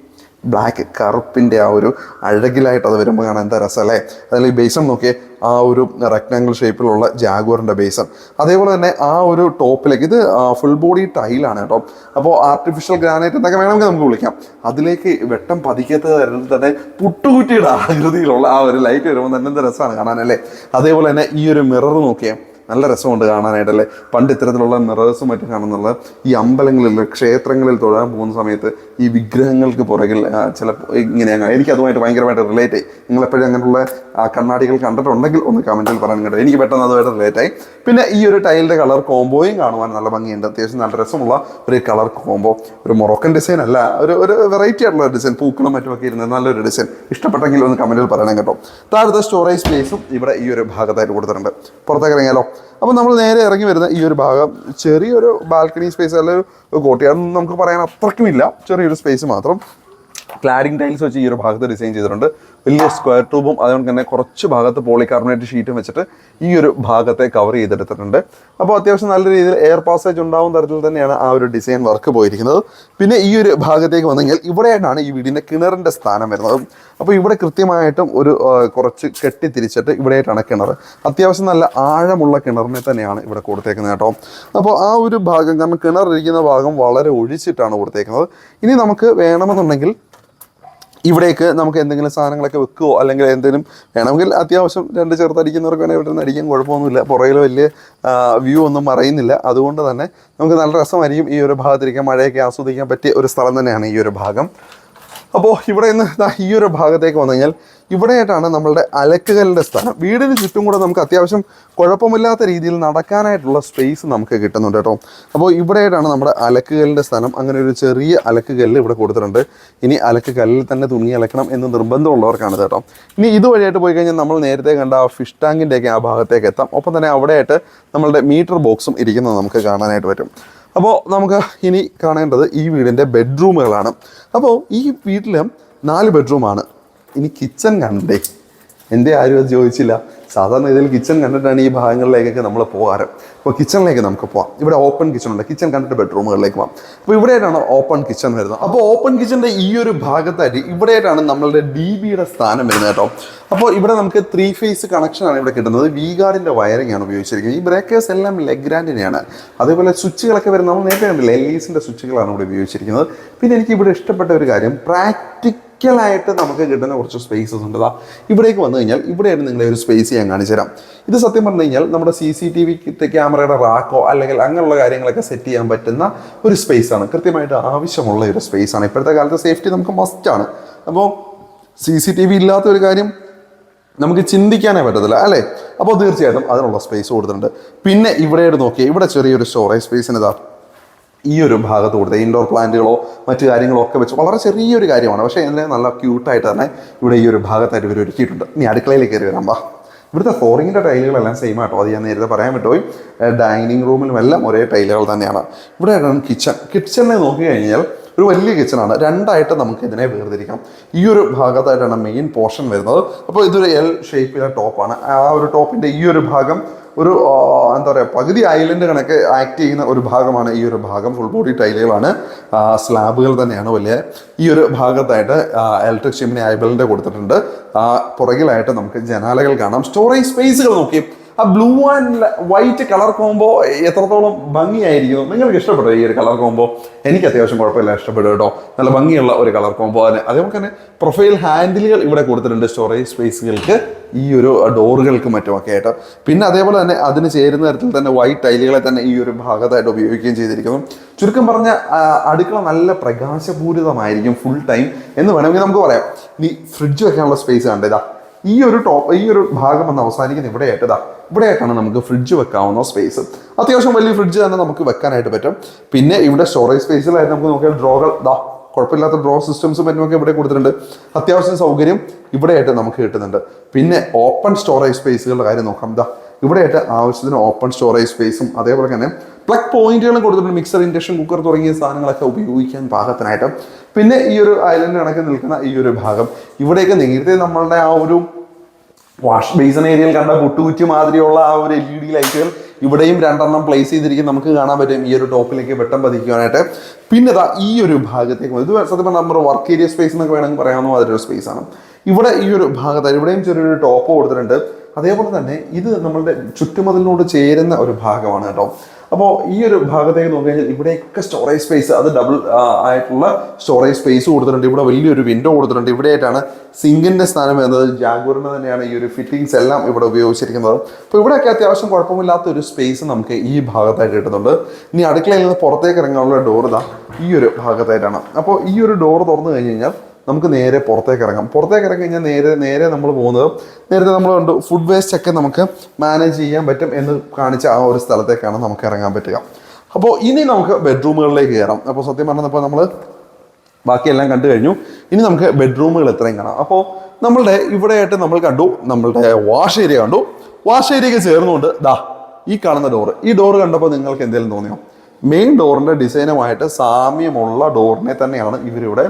ബ്ലാക്ക് കറുപ്പിൻ്റെ ആ ഒരു അഴകിലായിട്ട് അത് വരുമ്പോൾ കാണാൻ എന്താ രസം അല്ലേ. അതിൽ ഈ ബേസൺ നോക്കിയേ, ആ ഒരു റെക്ടാങ്കിൾ ഷേപ്പിലുള്ള ജാഗ്വറിൻ്റെ ബേസൺ. അതേപോലെ തന്നെ ആ ഒരു ടോപ്പിലേക്ക് ഇത് ഫുൾ ബോഡി ടൈലാണ് കേട്ടോ. അപ്പോൾ ആർട്ടിഫിഷ്യൽ ഗ്രാനൈറ്റ് എന്നൊക്കെ വേണമെങ്കിൽ നമുക്ക് വിളിക്കാം. അതിലേക്ക് വെട്ടം പതിക്കാത്ത തരത്തിൽ തന്നെ പുട്ടുകുറ്റിയുടെ ആകൃതിയിലുള്ള ആ ഒരു ലൈറ്റ് വരുമ്പോൾ തന്നെ എന്താ രസമാണ് കാണാനല്ലേ. അതേപോലെ തന്നെ ഈ ഒരു മിറർ നോക്കിയാൽ നല്ല രസമുണ്ട് കാണാനായിട്ടല്ലേ. പണ്ട് ഇത്തരത്തിലുള്ള മിറേഴ്സും മറ്റും കാണുന്നുള്ള ഈ അമ്പലങ്ങളിൽ ക്ഷേത്രങ്ങളിൽ തൊഴാൻ പോകുന്ന സമയത്ത് ഈ വിഗ്രഹങ്ങൾക്ക് പുറകിൽ ചിലപ്പോൾ ഇങ്ങനെയാണ്. എനിക്ക് അതുമായിട്ട് ഭയങ്കരമായിട്ട് റിലേറ്റ് ആയി. നിങ്ങളെപ്പോഴും അങ്ങനെയുള്ള കണ്ണാടികൾ കണ്ടിട്ടുണ്ടെങ്കിൽ ഒന്ന് കമൻറ്റിൽ പറയാൻ കേട്ടോ. എനിക്ക് പെട്ടെന്ന് അതുമായിട്ട് റിലേറ്റ് ആയി. പിന്നെ ഈ ഒരു ടൈലിൻ്റെ കളർ കോംബോയും കാണുവാൻ നല്ല ഭംഗിയുണ്ട്. അത്യാവശ്യം നല്ല രസമുള്ള ഒരു കളർ കോംബോ. ഒരു മൊറോക്കൻ ഡിസൈൻ അല്ല, ഒരു വെറൈറ്റി ആയിട്ടുള്ള ഒരു ഡിസൈൻ, പൂക്കളും മറ്റുമൊക്കെ ഇരുന്നത് നല്ലൊരു ഡിസൈൻ. ഇഷ്ടപ്പെട്ടെങ്കിൽ ഒന്ന് കമൻറ്റിൽ പറയണം കേട്ടോ. താഴത്തെ സ്റ്റോറേജ് സ്പേസും ഇവിടെ ഈ ഒരു ഭാഗത്തായിട്ട് കൊടുത്തിട്ടുണ്ട്. പുറത്തേക്ക് ഇറങ്ങിയാലോ. അപ്പോൾ നമ്മൾ നേരെ ഇറങ്ങി വരുന്ന ഈ ഒരു ഭാഗം ചെറിയൊരു ബാൽക്കണി സ്പേസ്, അല്ലെങ്കിൽ കോട്ടയാടൊന്നും നമുക്ക് പറയാൻ അത്രയ്ക്കുമില്ല, ചെറിയൊരു സ്പേസ് മാത്രം. ക്ലാഡിംഗ് ടൈൽസ് വെച്ച് ഈ ഒരു ഭാഗത്ത് ഡിസൈൻ ചെയ്തിട്ടുണ്ട്. വലിയ സ്ക്വയർ ട്യൂബും അതുകൊണ്ട് തന്നെ കുറച്ച് ഭാഗത്ത് പോളികാർബണേറ്റ് ഷീറ്റും വെച്ചിട്ട് ഈ ഒരു ഭാഗത്തെ കവർ ചെയ്തെടുത്തിട്ടുണ്ട്. അപ്പോൾ അത്യാവശ്യം നല്ല രീതിയിൽ എയർ പാസേജ് ഉണ്ടാകുന്ന തരത്തിൽ തന്നെയാണ് ആ ഒരു ഡിസൈൻ വർക്ക് പോയിരിക്കുന്നത്. പിന്നെ ഈ ഒരു ഭാഗത്തേക്ക് വന്നു കഴിഞ്ഞാൽ ഇവിടെയായിട്ടാണ് ഈ വീടിൻ്റെ കിണറിൻ്റെ സ്ഥാനം വരുന്നത്. അപ്പോൾ ഇവിടെ കൃത്യമായിട്ടും ഒരു കുറച്ച് കെട്ടിത്തിരിച്ചിട്ട് ഇവിടെയായിട്ടാണ് കിണർ. അത്യാവശ്യം നല്ല ആഴമുള്ള കിണറിനെ തന്നെയാണ് ഇവിടെ കൊടുത്തേക്കുന്നത് കേട്ടോ. അപ്പോൾ ആ ഒരു ഭാഗം, കാരണം കിണറിരിക്കുന്ന ഭാഗം വളരെ ഒഴിച്ചിട്ടാണ് കൊടുത്തേക്കുന്നത്. ഇനി നമുക്ക് വേണമെന്നുണ്ടെങ്കിൽ ഇവിടേക്ക് നമുക്ക് എന്തെങ്കിലും സാധനങ്ങളൊക്കെ വെക്കുകയോ അല്ലെങ്കിൽ എന്തെങ്കിലും വേണമെങ്കിൽ അത്യാവശ്യം രണ്ട് ചെറുതടിക്കുന്നവർക്ക് വേണമെങ്കിൽ ഇവിടെ നിന്ന് അടിക്കാൻ കുഴപ്പമൊന്നുമില്ല. പുറകിൽ വലിയ വ്യൂ ഒന്നും മറയുന്നില്ല. അതുകൊണ്ട് തന്നെ നമുക്ക് നല്ല രസമായിരിക്കും ഈ ഒരു ഭാഗത്തിരിക്കാൻ, മഴയൊക്കെ ആസ്വദിക്കാൻ പറ്റിയ ഒരു സ്ഥലം തന്നെയാണ് ഈ ഒരു ഭാഗം. അപ്പോൾ ഇവിടെ നിന്ന് ഈ ഒരു ഭാഗത്തേക്ക് വന്നു കഴിഞ്ഞാൽ ഇവിടെയായിട്ടാണ് നമ്മളുടെ അലക്കുകല്ലിൻ്റെ സ്ഥാനം. വീടിന് ചുറ്റും കൂടെ നമുക്ക് അത്യാവശ്യം കുഴപ്പമില്ലാത്ത രീതിയിൽ നടക്കാനായിട്ടുള്ള സ്പേസ് നമുക്ക് കിട്ടുന്നുണ്ട് കേട്ടോ. അപ്പോൾ ഇവിടെയായിട്ടാണ് നമ്മുടെ അലക്കുകല്ലിൻ്റെ സ്ഥാനം. അങ്ങനെ ഒരു ചെറിയ അലക്കുകല്ല് ഇവിടെ കൊടുത്തിട്ടുണ്ട്. ഇനി അലക്കുകല്ലിൽ തന്നെ തുണി അലക്കണം എന്ന് നിർബന്ധമുള്ളവർക്കാണ് കേട്ടോ. ഇനി ഇതുവഴിയായിട്ട് പോയി കഴിഞ്ഞാൽ നമ്മൾ നേരത്തെ കണ്ട ആ ഫിഷ് ടാങ്കിൻ്റെയൊക്കെ ആ ഭാഗത്തേക്ക് എത്താം. ഒപ്പം തന്നെ അവിടെയായിട്ട് നമ്മളുടെ മീറ്റർ ബോക്സും ഇരിക്കുന്നത് നമുക്ക് കാണാനായിട്ട് പറ്റും. അപ്പോൾ നമുക്ക് ഇനി കാണേണ്ടത് ഈ വീടിൻ്റെ ബെഡ്റൂമുകളാണ്. അപ്പോൾ ഈ വീട്ടിൽ 4 ബെഡ്റൂമാണ്. ഇനി കിച്ചൺ കണ്ടേ, എൻ്റെ ആരും അത് ചോദിച്ചില്ല. സാധാരണ ഇതിൽ കിച്ചൺ കണ്ടിട്ടാണ് ഈ ഭാഗങ്ങളിലേക്കൊക്കെ നമ്മൾ പോകാറ്. അപ്പോൾ കിച്ചണിലേക്ക് നമുക്ക് പോകാം. ഇവിടെ ഓപ്പൺ കിച്ചൺ ഉണ്ട്. കിച്ചൺ കണ്ടിട്ട് ബെഡ്റൂമുകളിലേക്ക് പോകാം. അപ്പോൾ ഇവിടെയായിട്ടാണ് ഓപ്പൺ കിച്ചൺ വരുന്നത്. അപ്പോൾ ഓപ്പൺ കിച്ചൻ്റെ ഈ ഒരു ഭാഗത്തായിട്ട് ഇവിടെയായിട്ടാണ് നമ്മളുടെ DBയുടെ സ്ഥാനം വരുന്നത് കേട്ടോ. അപ്പോൾ ഇവിടെ നമുക്ക് 3 ഫേസ് കണക്ഷനാണ് ഇവിടെ കിട്ടുന്നത്. V-ഗാർഡിൻ്റെ വയറിംഗ് ആണ് ഉപയോഗിച്ചിരിക്കുന്നത്. ഈ ബ്രേക്കേഴ്സ് എല്ലാം ലെഗ്രാൻഡിനെയാണ്. അതേപോലെ സ്വിച്ചുകളൊക്കെ വരുന്നത് നമ്മൾ നേരത്തെ കണ്ടില്ല, LEസിൻ്റെ സ്വിച്ചുകളാണ് ഇവിടെ ഉപയോഗിച്ചിരിക്കുന്നത്. പിന്നെ എനിക്ക് ഇവിടെ ഇഷ്ടപ്പെട്ട ഒരു കാര്യം, പ്രാക്ടിക്കലായിട്ട് നമുക്ക് കിട്ടുന്ന കുറച്ച് സ്പേസസ് ഉണ്ട്. ഇവിടേക്ക് വന്നു കഴിഞ്ഞാൽ ഇവിടെയാണ് നിങ്ങളെ ഒരു സ്പേസ് ഞാൻ കാണിച്ചു തരാം. ഇത് സത്യം പറഞ്ഞു കഴിഞ്ഞാൽ നമ്മുടെ CCTV ക്യാമറയുടെ റാക്കോ അല്ലെങ്കിൽ അങ്ങനെയുള്ള കാര്യങ്ങളൊക്കെ സെറ്റ് ചെയ്യാൻ പറ്റുന്ന ഒരു സ്പേസാണ്. കൃത്യമായിട്ട് ആവശ്യമുള്ള ഒരു സ്പേസാണ്. ഇപ്പോഴത്തെ കാലത്ത് സേഫ്റ്റി നമുക്ക് മസ്റ്റാണ്. അപ്പോൾ CCTV ഇല്ലാത്ത ഒരു കാര്യം നമുക്ക് ചിന്തിക്കാനേ പറ്റത്തില്ല അല്ലേ. അപ്പോൾ തീർച്ചയായിട്ടും അതിനുള്ള സ്പേസ് കൊടുത്തിട്ടുണ്ട്. പിന്നെ ഇവിടെയായിട്ട് നോക്കിയാൽ ഇവിടെ ചെറിയൊരു സ്റ്റോറേജ് സ്പേസിന് ഈ ഒരു ഭാഗത്ത് കൊടുത്ത ഇൻഡോർ പ്ലാന്റുകളോ മറ്റു കാര്യങ്ങളോ ഒക്കെ വെച്ച് വളരെ ചെറിയൊരു കാര്യമാണ്. പക്ഷേ അതിനെ നല്ല ക്യൂട്ടായിട്ട് തന്നെ ഇവിടെ ഈ ഒരു ഭാഗത്തായിട്ട് ഇവർ ഒരുക്കിയിട്ടുണ്ട്. ഇനി അടുക്കളയിലേക്ക് കയറി വരാം. ഇവിടുത്തെ ഫ്ലോറിങ്ങിൻ്റെ ടൈലുകളെല്ലാം സെയിം ആട്ടോ. അത് ഞാൻ നേരത്തെ പറയാൻ പറ്റുപോയി. ഡൈനിങ് റൂമിലും എല്ലാം ഒരേ ടൈലുകൾ തന്നെയാണ്. ഇവിടെയാണ് കിച്ചൺ. കിച്ചണിനെ നോക്കി കഴിഞ്ഞാൽ ഒരു വലിയ കിച്ചണാണ്. രണ്ടായിട്ട് നമുക്ക് ഇതിനെ വേർതിരിക്കാം. ഈ ഒരു ഭാഗത്തായിട്ടാണ് മെയിൻ പോർഷൻ വരുന്നത്. അപ്പോൾ ഇതൊരു എൽ ഷേപ്പിലെ ടോപ്പാണ്. ആ ഒരു ടോപ്പിൻ്റെ ഈ ഒരു ഭാഗം ഒരു എന്താ പറയുക, പകുതി ഐലൻഡ് കണക്ക് ആക്ട് ചെയ്യുന്ന ഒരു ഭാഗമാണ് ഈ ഒരു ഭാഗം. ഫുൾ ബോഡി ടൈലുകളാണ്, സ്ലാബുകൾ തന്നെയാണ് വലിയ. ഈ ഒരു ഭാഗത്തായിട്ട് ഇലക്ട്രിക് ചിമ്മിനി ഐബലിൻ്റെ കൊടുത്തിട്ടുണ്ട്. പുറകിലായിട്ട് നമുക്ക് ജനാലകൾ കാണാം. സ്റ്റോറേജ് സ്പേസുകൾ നോക്കി, ആ blue and white colour combo എത്രത്തോളം ഭംഗിയായിരിക്കും. നിങ്ങൾക്ക് ഇഷ്ടപ്പെട്ടോ ഈ ഒരു കളർ കോംബോ? എനിക്ക് അത്യാവശ്യം കുഴപ്പമില്ല, ഇഷ്ടപ്പെടും കേട്ടോ. നല്ല ഭംഗിയുള്ള ഒരു കളർ കോംബോ. അതേപോലെ തന്നെ പ്രൊഫൈൽ ഹാൻഡിലുകൾ ഇവിടെ കൊടുത്തിട്ടുണ്ട് സ്റ്റോറേജ് സ്പേസുകൾക്ക്, ഈ ഒരു ഡോറുകൾക്ക് മറ്റുമൊക്കെ ആയിട്ട്. പിന്നെ അതേപോലെ തന്നെ അതിന് ചേരുന്ന തരത്തിൽ തന്നെ വൈറ്റ് ടൈലുകളെ തന്നെ ഈ ഒരു ഭാഗത്തായിട്ട് ഉപയോഗിക്കുകയും ചെയ്തിരിക്കുന്നു. ചുരുക്കം പറഞ്ഞ അടുക്കള നല്ല പ്രകാശപൂരിതമായിരിക്കും ഫുൾ ടൈം എന്ന് വേണമെങ്കിൽ നമുക്ക് പറയാം. ഇനി ഫ്രിഡ്ജ് വെക്കാനുള്ള സ്പേസ് കണ്ടതാ, ഈ ഒരു ഭാഗം വന്ന് അവസാനിക്കുന്ന ഇവിടെയായിട്ടാണ് നമുക്ക് ഫ്രിഡ്ജ് വെക്കാവുന്ന സ്പേസ്. അത്യാവശ്യം വലിയ ഫ്രിഡ്ജ് തന്നെ നമുക്ക് വെക്കാനായിട്ട് പറ്റും. പിന്നെ ഇവിടെ സ്റ്റോറേജ് സ്പേസിലായിട്ട് നമുക്ക് നോക്കിയാൽ ഡ്രോകൾ കുഴപ്പമില്ലാത്ത ഡ്രോ സിസ്റ്റംസും മറ്റുമൊക്കെ ഇവിടെ കൊടുത്തിട്ടുണ്ട്. അത്യാവശ്യം സൗകര്യം ഇവിടെയായിട്ട് നമുക്ക് കിട്ടുന്നുണ്ട്. പിന്നെ ഓപ്പൺ സ്റ്റോറേജ് സ്പേസുകളുടെ കാര്യം നോക്കാം. ഇവിടെയായിട്ട് ആവശ്യത്തിന് ഓപ്പൺ സ്റ്റോറേജ് സ്പേസും അതേപോലെ തന്നെ പ്ലഗ് പോയിന്റുകളും കൊടുത്തിട്ടുണ്ട്. മിക്സർ, ഇൻഡക്ഷൻ കുക്കർ തുടങ്ങിയ സാധനങ്ങളൊക്കെ ഉപയോഗിക്കാൻ പാകത്തിനായിട്ട്. പിന്നെ ഈ ഒരു ഐലൻഡ് കണക്ക് നിൽക്കുന്ന ഈ ഒരു ഭാഗം, ഇവിടെയൊക്കെ നേരത്തെ നമ്മളുടെ ആ ഒരു വാഷ് ബേസിൻ ഏരിയയിൽ കണ്ട പുട്ടുകുറ്റി മാതിരിയുള്ള ആ ഒരു LED ലൈറ്റുകൾ ഇവിടെയും 2 പ്ലേസ് ചെയ്തിരിക്കും. നമുക്ക് കാണാൻ പറ്റും ഈ ഒരു ടോപ്പിലേക്ക് വെട്ടം പതിക്കുവാനായിട്ട്. പിന്നെ ഈ ഒരു ഭാഗത്തേക്ക് ഇത് സത്യം പറഞ്ഞാൽ നമ്മുടെ വർക്ക് ഏരിയ സ്പേസ് എന്നൊക്കെ വേണമെങ്കിൽ പറയാവുന്ന അതിലൊരു സ്പേസ് ആണ്. ഇവിടെ ഈ ഒരു ഭാഗത്ത് ഇവിടെയും ചെറിയൊരു ടോപ്പ് കൊടുത്തിട്ടുണ്ട്. അതേപോലെ തന്നെ ഇത് നമ്മളുടെ ചുറ്റുമതിലിനോട് ചേരുന്ന ഒരു ഭാഗമാണ് കേട്ടോ. അപ്പോൾ ഈ ഒരു ഭാഗത്തേക്ക് നോക്കിക്കഴിഞ്ഞാൽ ഇവിടെയൊക്കെ സ്റ്റോറേജ് സ്പേസ്, അത് ഡബിൾ ആയിട്ടുള്ള സ്റ്റോറേജ് സ്പേസ് കൊടുത്തിട്ടുണ്ട്. ഇവിടെ വലിയൊരു വിൻഡോ കൊടുത്തിട്ടുണ്ട്. ഇവിടെയായിട്ടാണ് സിങ്കിൻ്റെ സ്ഥാനം വരുന്നത്. ജാഗ്വറിന് തന്നെയാണ് ഈ ഒരു ഫിറ്റിങ്സ് എല്ലാം ഇവിടെ ഉപയോഗിച്ചിരിക്കുന്നത്. അപ്പോൾ ഇവിടെയൊക്കെ അത്യാവശ്യം കുഴപ്പമില്ലാത്ത ഒരു സ്പേസ് നമുക്ക് ഈ ഭാഗത്തായിട്ട് കിട്ടുന്നുണ്ട്. ഇനി അടുക്കളയിൽ നിന്ന് പുറത്തേക്ക് ഇറങ്ങാനുള്ള ഡോർ ഈ ഒരു ഭാഗത്തായിട്ടാണ്. അപ്പോൾ ഈ ഒരു ഡോർ തുറന്നു കഴിഞ്ഞ് കഴിഞ്ഞാൽ നമുക്ക് നേരെ പുറത്തേക്ക് ഇറങ്ങാം. പുറത്തേക്ക് ഇറങ്ങി കഴിഞ്ഞാൽ നേരെ നമ്മൾ പോകുന്നത്, നേരത്തെ നമ്മൾ കണ്ടു ഫുഡ് വേസ്റ്റ് ഒക്കെ നമുക്ക് മാനേജ് ചെയ്യാൻ പറ്റും എന്ന് കാണിച്ച ആ ഒരു സ്ഥലത്തേക്കാണ് നമുക്ക് ഇറങ്ങാൻ പറ്റുക. അപ്പോൾ ഇനി നമുക്ക് ബെഡ്റൂമുകളിലേക്ക് കയറാം. അപ്പോൾ സത്യം പറഞ്ഞപ്പോൾ നമ്മൾ ബാക്കിയെല്ലാം കണ്ടു കഴിഞ്ഞു. ഇനി നമുക്ക് ബെഡ്റൂമുകൾ എത്രയും കാണാം. അപ്പോൾ നമ്മളുടെ ഇവിടെയായിട്ട് നമ്മൾ കണ്ടു, നമ്മളുടെ വാഷ് ഏരിയ കണ്ടു. വാഷ് ഏരിയയ്ക്ക് ചേർന്നുകൊണ്ട് ഈ കാണുന്ന ഡോറ്, ഈ ഡോറ് കണ്ടപ്പോൾ നിങ്ങൾക്ക് എന്തെങ്കിലും തോന്നിയോ? മെയിൻ ഡോറിൻ്റെ ഡിസൈനുമായിട്ട് സാമ്യമുള്ള ഡോറിനെ തന്നെയാണ് ഇവരിവിടെ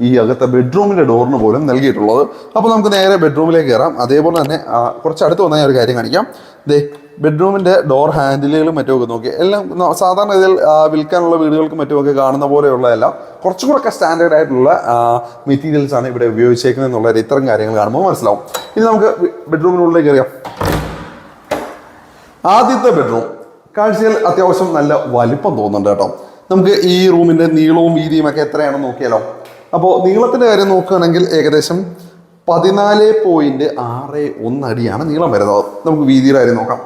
ഈ അകത്തെ ബെഡ്റൂമിൻ്റെ ഡോറിന് പോലും നൽകിയിട്ടുള്ളത്. അപ്പോൾ നമുക്ക് നേരെ ബെഡ്റൂമിലേക്ക് കയറാം. അതേപോലെ തന്നെ കുറച്ച് അടുത്ത് വന്നാൽ ഒരു കാര്യം കാണിക്കാം. ബെഡ്റൂമിൻ്റെ ഡോർ ഹാൻഡിലുകളും മറ്റുമൊക്കെ നോക്കി എല്ലാം സാധാരണ ഇതിൽ വിൽക്കാനുള്ള വീടുകൾക്കും മറ്റുമൊക്കെ കാണുന്ന പോലെയുള്ളതെല്ലാം കുറച്ചും കൂടെ സ്റ്റാൻഡേർഡ് ആയിട്ടുള്ള മെറ്റീരിയൽസ് ആണ് ഇവിടെ ഉപയോഗിച്ചേക്കുന്നത് എന്നുള്ള ഇത്തരം കാര്യങ്ങൾ കാണുമ്പോൾ മനസ്സിലാവും. ഇനി നമുക്ക് ബെഡ്റൂമിനുള്ളിലേക്ക് കയറിയാം. ആദ്യത്തെ ബെഡ്റൂം കാഴ്ചയിൽ അത്യാവശ്യം നല്ല വലിപ്പം തോന്നുന്നുണ്ട് കേട്ടോ. നമുക്ക് ഈ റൂമിൻ്റെ നീളവും വീതിയും ഒക്കെ എത്രയാണെന്ന് നോക്കിയാലോ. അപ്പോൾ നീളത്തിൻ്റെ കാര്യം നോക്കുകയാണെങ്കിൽ ഏകദേശം 14.61 അടിയാണ് നീളം വരുന്നത്. നമുക്ക് വീതിയുടെ കാര്യം നോക്കാം.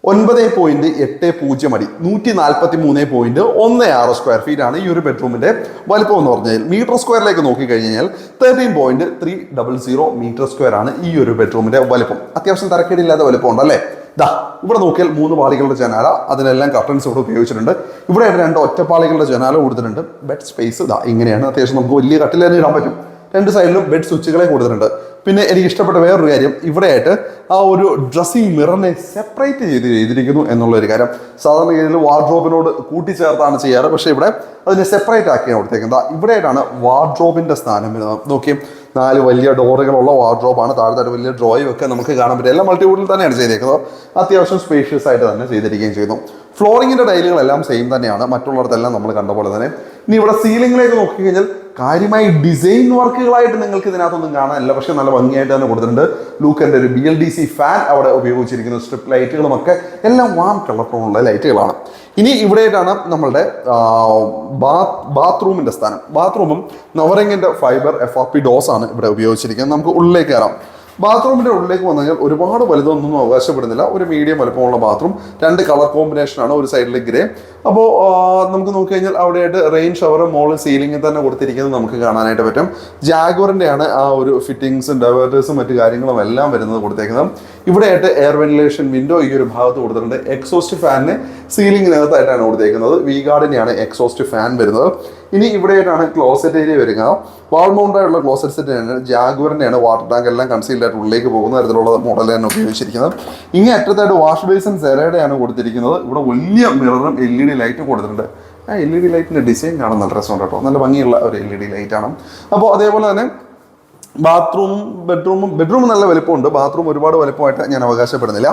9.80 അടി, 143.16 സ്ക്വയർ ഫീറ്റ് ആണ് ഈ ഒരു ബെഡ്റൂമിൻ്റെ വലിപ്പം എന്ന് പറഞ്ഞാൽ. മീറ്റർ സ്ക്വയറിലേക്ക് നോക്കിക്കഴിഞ്ഞാൽ 13.300 മീറ്റർ സ്ക്വയർ ആണ് ഈ ഒരു ബെഡ്റൂമിൻ്റെ വലിപ്പം. അത്യാവശ്യം തരക്കേടില്ലാത്ത വലിപ്പമുണ്ട് അല്ലേ. ഇവിടെ നോക്കിയാൽ 3 പാളികളുടെ ജനാല, അതിനെല്ലാം കർട്ടൻസ് ഇവിടെ ഉപയോഗിച്ചിട്ടുണ്ട്. ഇവിടെ 2 ഒറ്റപ്പാളികളുടെ ജനാല കൊടുത്തിട്ടുണ്ട്. ബെഡ് സ്പേസ് ഇങ്ങനെയാണ്. അത്യാവശ്യം നമുക്ക് വലിയ കട്ടിൽ തന്നെ ഇടാൻ പറ്റും. 2 സൈഡിലും ബെഡ് സ്വിച്ചുകളെ കൊടുത്തിട്ടുണ്ട്. പിന്നെ എനിക്ക് ഇഷ്ടപ്പെട്ട വേറൊരു കാര്യം, ഇവിടെയായിട്ട് ആ ഒരു ഡ്രസ്സിംഗ് മിററിനെ സെപ്പറേറ്റ് ചെയ്തിരിക്കുന്നു എന്നുള്ളൊരു കാര്യം. സാധാരണ രീതിയിൽ വാർഡ്രോബിനോട് കൂട്ടിച്ചേർത്താണ് ചെയ്യാറ്, പക്ഷേ ഇവിടെ അതിനെ സെപ്പറേറ്റ് ആക്കിയാണ് കൊടുത്തേക്കുന്നത്. ഇവിടെയായിട്ടാണ് വാർഡ്രോബിൻ്റെ സ്ഥാനം വരുന്നത്. നോക്കി 4 വലിയ ഡോറുകളുള്ള വാർഡ്രോബാണ്. താഴത്തായിട്ട് വലിയ ഡ്രോയും ഒക്കെ നമുക്ക് കാണാൻ പറ്റും. എല്ലാം മൾട്ടിവുഡിൽ തന്നെയാണ് ചെയ്തേക്കുന്നത്. അത്യാവശ്യം സ്പേഷ്യസ് ആയിട്ട് തന്നെ ചെയ്തിരിക്കുകയും ചെയ്യുന്നു. ഫ്ലോറിങ്ങിൻ്റെ ടൈലുകളെല്ലാം സെയിം തന്നെയാണ്, മറ്റുള്ളിടത്തെല്ലാം നമ്മൾ കണ്ട പോലെ തന്നെ. ഇനി ഇവിടെ സീലിംഗിലേക്ക് നോക്കിക്കഴിഞ്ഞാൽ കാര്യമായി ഡിസൈൻ വർക്കുകളായിട്ട് നിങ്ങൾക്ക് ഇതിനകത്തൊന്നും കാണാനില്ല, പക്ഷെ നല്ല ഭംഗിയായിട്ട് തന്നെ കൊടുത്തിട്ടുണ്ട്. ലൂക്കൻ്റെ ഒരു BLDC ഫാൻ അവിടെ ഉപയോഗിച്ചിരിക്കുന്ന സ്ട്രിപ്പ് ലൈറ്റുകളുമൊക്കെ എല്ലാം വാം കളർ ടോണുള്ള ലൈറ്റുകളാണ്. ഇനി ഇവിടെയായിട്ടാണ് നമ്മളുടെ ബാത്റൂമിൻ്റെ സ്ഥാനം. ബാത്റൂമും നവറിങ്ങിൻ്റെ ഫൈബർ FRP ഡോസ് ആണ് ഇവിടെ ഉപയോഗിച്ചിരിക്കുന്നത്. നമുക്ക് ഉള്ളിലേക്ക് കയറാം. ബാത്റൂമിൻ്റെ ഉള്ളിലേക്ക് വന്നു കഴിഞ്ഞാൽ ഒരുപാട് വലുതൊന്നും അവകാശപ്പെടുന്നില്ല. ഒരു മീഡിയം വലുപ്പമുള്ള ബാത്റൂം, 2 കളർ കോമ്പിനേഷനാണ്. ഒരു സൈഡിൽ ഗ്രേ. അപ്പോൾ നമുക്ക് നോക്കിക്കഴിഞ്ഞാൽ അവിടെയായിട്ട് റെയിൻ ഷവർ മോള് സീലിംഗിൽ തന്നെ കൊടുത്തിരിക്കുന്നത് നമുക്ക് കാണാനായിട്ട് പറ്റും. ജാഗ്വറിൻ്റെ ആണ് ആ ഒരു ഫിറ്റിങ്സും ഡൈവേർട്ടേഴ്സും മറ്റു കാര്യങ്ങളും എല്ലാം വരുന്നത് കൊടുത്തേക്കുന്നത്. ഇവിടെയായിട്ട് എയർ വെന്റിലേഷൻ വിൻഡോ ഈ ഒരു ഭാഗത്ത് കൊടുത്തിട്ടുണ്ട്. എക്സോസ്റ്റ് ഫാനിന് സീലിംഗിനകത്തായിട്ടാണ് കൊടുത്തേക്കുന്നത്. V-ഗാർഡിനെയാണ് എക്സോസ്റ്റ് ഫാൻ വരുന്നത്. ഇനി ഇവിടെയായിട്ടാണ് ക്ലോസറ്റ് ഏരിയ വരിക. വാൾ മൗണ്ടായിട്ടുള്ള ക്ലോസറ്റ് സെറ്റ് ജാഗ്വറിൻ്റെയാണ്. വാട്ടർ ടാങ്ക് എല്ലാം കൺസീൽഡ് ആയിട്ട് ഉള്ളിലേക്ക് പോകുന്ന തരത്തിലുള്ള മോഡൽ തന്നെ ഉപയോഗിച്ചിരിക്കുന്നത്. ഇങ്ങനെ അറ്റത്തായിട്ട് വാഷ് ബേസിൻ സെറയുടെയാണ് കൊടുത്തിരിക്കുന്നത്. ഇവിടെ വലിയ മിററും LED ലൈറ്റും കൊടുത്തിട്ടുണ്ട്. ആ LED ലൈറ്റിൻ്റെ ഡിസൈൻ കാണാൻ നല്ല രസമുണ്ട് കേട്ടോ. നല്ല ഭംഗിയുള്ള ഒരു LED ലൈറ്റാണ്. അപ്പോൾ അതേപോലെ തന്നെ ബെഡ്റൂമും നല്ല വലുപ്പമുണ്ട്. ബാത്റൂം ഒരുപാട് വലുപ്പമായിട്ട് ഞാൻ അവകാശപ്പെടുന്നില്ല.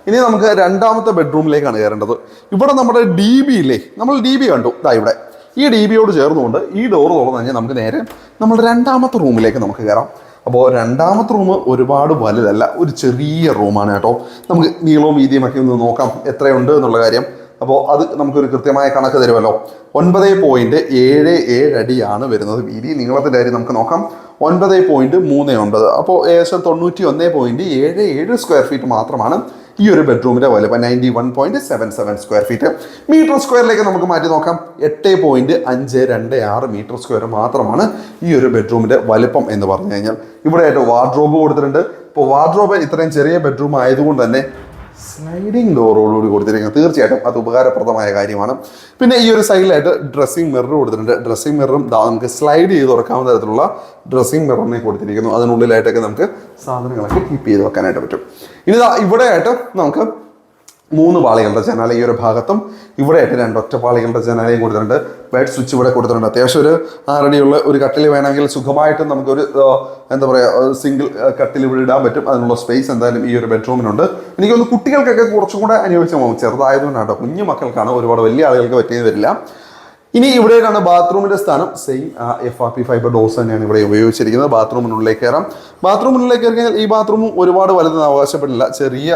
ഇനി നമുക്ക് രണ്ടാമത്തെ ബെഡ്റൂമിലേക്കാണ് കയറേണ്ടത്. ഇവിടെ നമ്മുടെ DB ഇല്ലേ, നമ്മൾ DB കണ്ടു ഇവിടെ. ഈ DBയോട് ചേർന്നുകൊണ്ട് ഈ ഡോർ തുറന്നു കഴിഞ്ഞാൽ നമുക്ക് നേരെ നമ്മുടെ രണ്ടാമത്തെ റൂമിലേക്ക് നമുക്ക് കയറാം. അപ്പോൾ രണ്ടാമത്തെ റൂം ഒരുപാട് വലുതല്ല, ഒരു ചെറിയ റൂമാണ് കേട്ടോ. നമുക്ക് നീളവും വീതിയും ഒക്കെ ഒന്ന് നോക്കാം എത്രയുണ്ട് എന്നുള്ള കാര്യം. അപ്പോൾ അത് നമുക്കൊരു കൃത്യമായ കണക്ക് തരുമല്ലോ. 9.77 അടിയാണ് വരുന്നത് വീതി. നീളത്തിൻ്റെ കാര്യം നമുക്ക് നോക്കാം. 9.39. അപ്പോൾ ഏകദേശം 91.77 സ്ക്വയർ ഫീറ്റ് മാത്രമാണ് ഈ ഒരു ബെഡ്റൂമിൻ്റെ വലുപ്പം. 91.77 സ്ക്വയർ ഫീറ്റ്. മീറ്റർ സ്ക്വയറിലേക്ക് നമുക്ക് മാറ്റി നോക്കാം. 8.526 മീറ്റർ സ്ക്വയർ മാത്രമാണ് ഈ ഒരു ബെഡ്റൂമിൻ്റെ വലുപ്പം എന്ന് പറഞ്ഞു കഴിഞ്ഞാൽ. ഇവിടെയായിട്ട് വാർഡ്രോബ് കൊടുത്തിട്ടുണ്ട്. ഇപ്പോൾ വാർഡ്രോബ് ഇത്രയും ചെറിയ ബെഡ്റൂം ആയതുകൊണ്ട് തന്നെ സ്ലൈഡിങ് ഡോറോടുകൂടി കൊടുത്തിരിക്കുന്നത് തീർച്ചയായിട്ടും അത് ഉപകാരപ്രദമായ കാര്യമാണ്. പിന്നെ ഈ ഒരു സൈഡിലായിട്ട് ഡ്രസ്സിംഗ് മിറർ കൊടുത്തിട്ടുണ്ട്. ഡ്രസ്സിംഗ് മിററും നമുക്ക് സ്ലൈഡ് ചെയ്ത് തുറക്കാവുന്ന തരത്തിലുള്ള ഡ്രസ്സിംഗ് മിററിനെ കൊടുത്തിരിക്കുന്നു. അതിനുള്ളിലായിട്ടൊക്കെ നമുക്ക് സാധനങ്ങളൊക്കെ കീപ്പ് ചെയ്ത് വെക്കാനായിട്ട് പറ്റും. ഇനി ഇവിടെയായിട്ട് നമുക്ക് 3 പാളികളുടെ ജനാല ഈ ഒരു ഭാഗത്തും, ഇവിടെയായിട്ട് 2 ഒറ്റപ്പാളികളുടെ ജനാലയും കൊടുത്തിട്ടുണ്ട്. ബെഡ് സ്വിച്ച് ഇവിടെ കൊടുത്തിട്ടുണ്ട്. അത്യാവശ്യം ഒരു 6 അടിയുള്ള ഒരു കട്ടിൽ വേണമെങ്കിൽ സുഖമായിട്ടും നമുക്കൊരു എന്താ പറയുക സിംഗിൾ കട്ടിൽ ഇവിടെ ഇടാൻ പറ്റും. അതിനുള്ള സ്പേസ് എന്തായാലും ഈ ഒരു ബെഡ്റൂമിനുണ്ട്. എനിക്കൊന്ന് കുട്ടികൾക്കൊക്കെ കുറച്ചും കൂടെ അനുയോജ്യമാകും. ചെറുതായതുകൊണ്ടാണ്, കുഞ്ഞു മക്കൾക്കാണ്, ഒരുപാട് വലിയ ആളുകൾക്ക് പറ്റിയെന്ന് വരില്ല. ഇനി ഇവിടേക്കാണ് ബാത്റൂമിൻ്റെ സ്ഥാനം. സെയിം FRP ഫൈബർ ഡോസ് തന്നെയാണ് ഇവിടെ ഉപയോഗിച്ചിരിക്കുന്നത്. ബാത്റൂമിനുള്ളിലേക്ക് കയറാം. ബാത്റൂമിനുള്ളിലേക്ക് കയറി കഴിഞ്ഞാൽ ഈ ബാത്റൂമും ഒരുപാട് വലുതെന്ന് അവകാശപ്പെടില്ല. ചെറിയ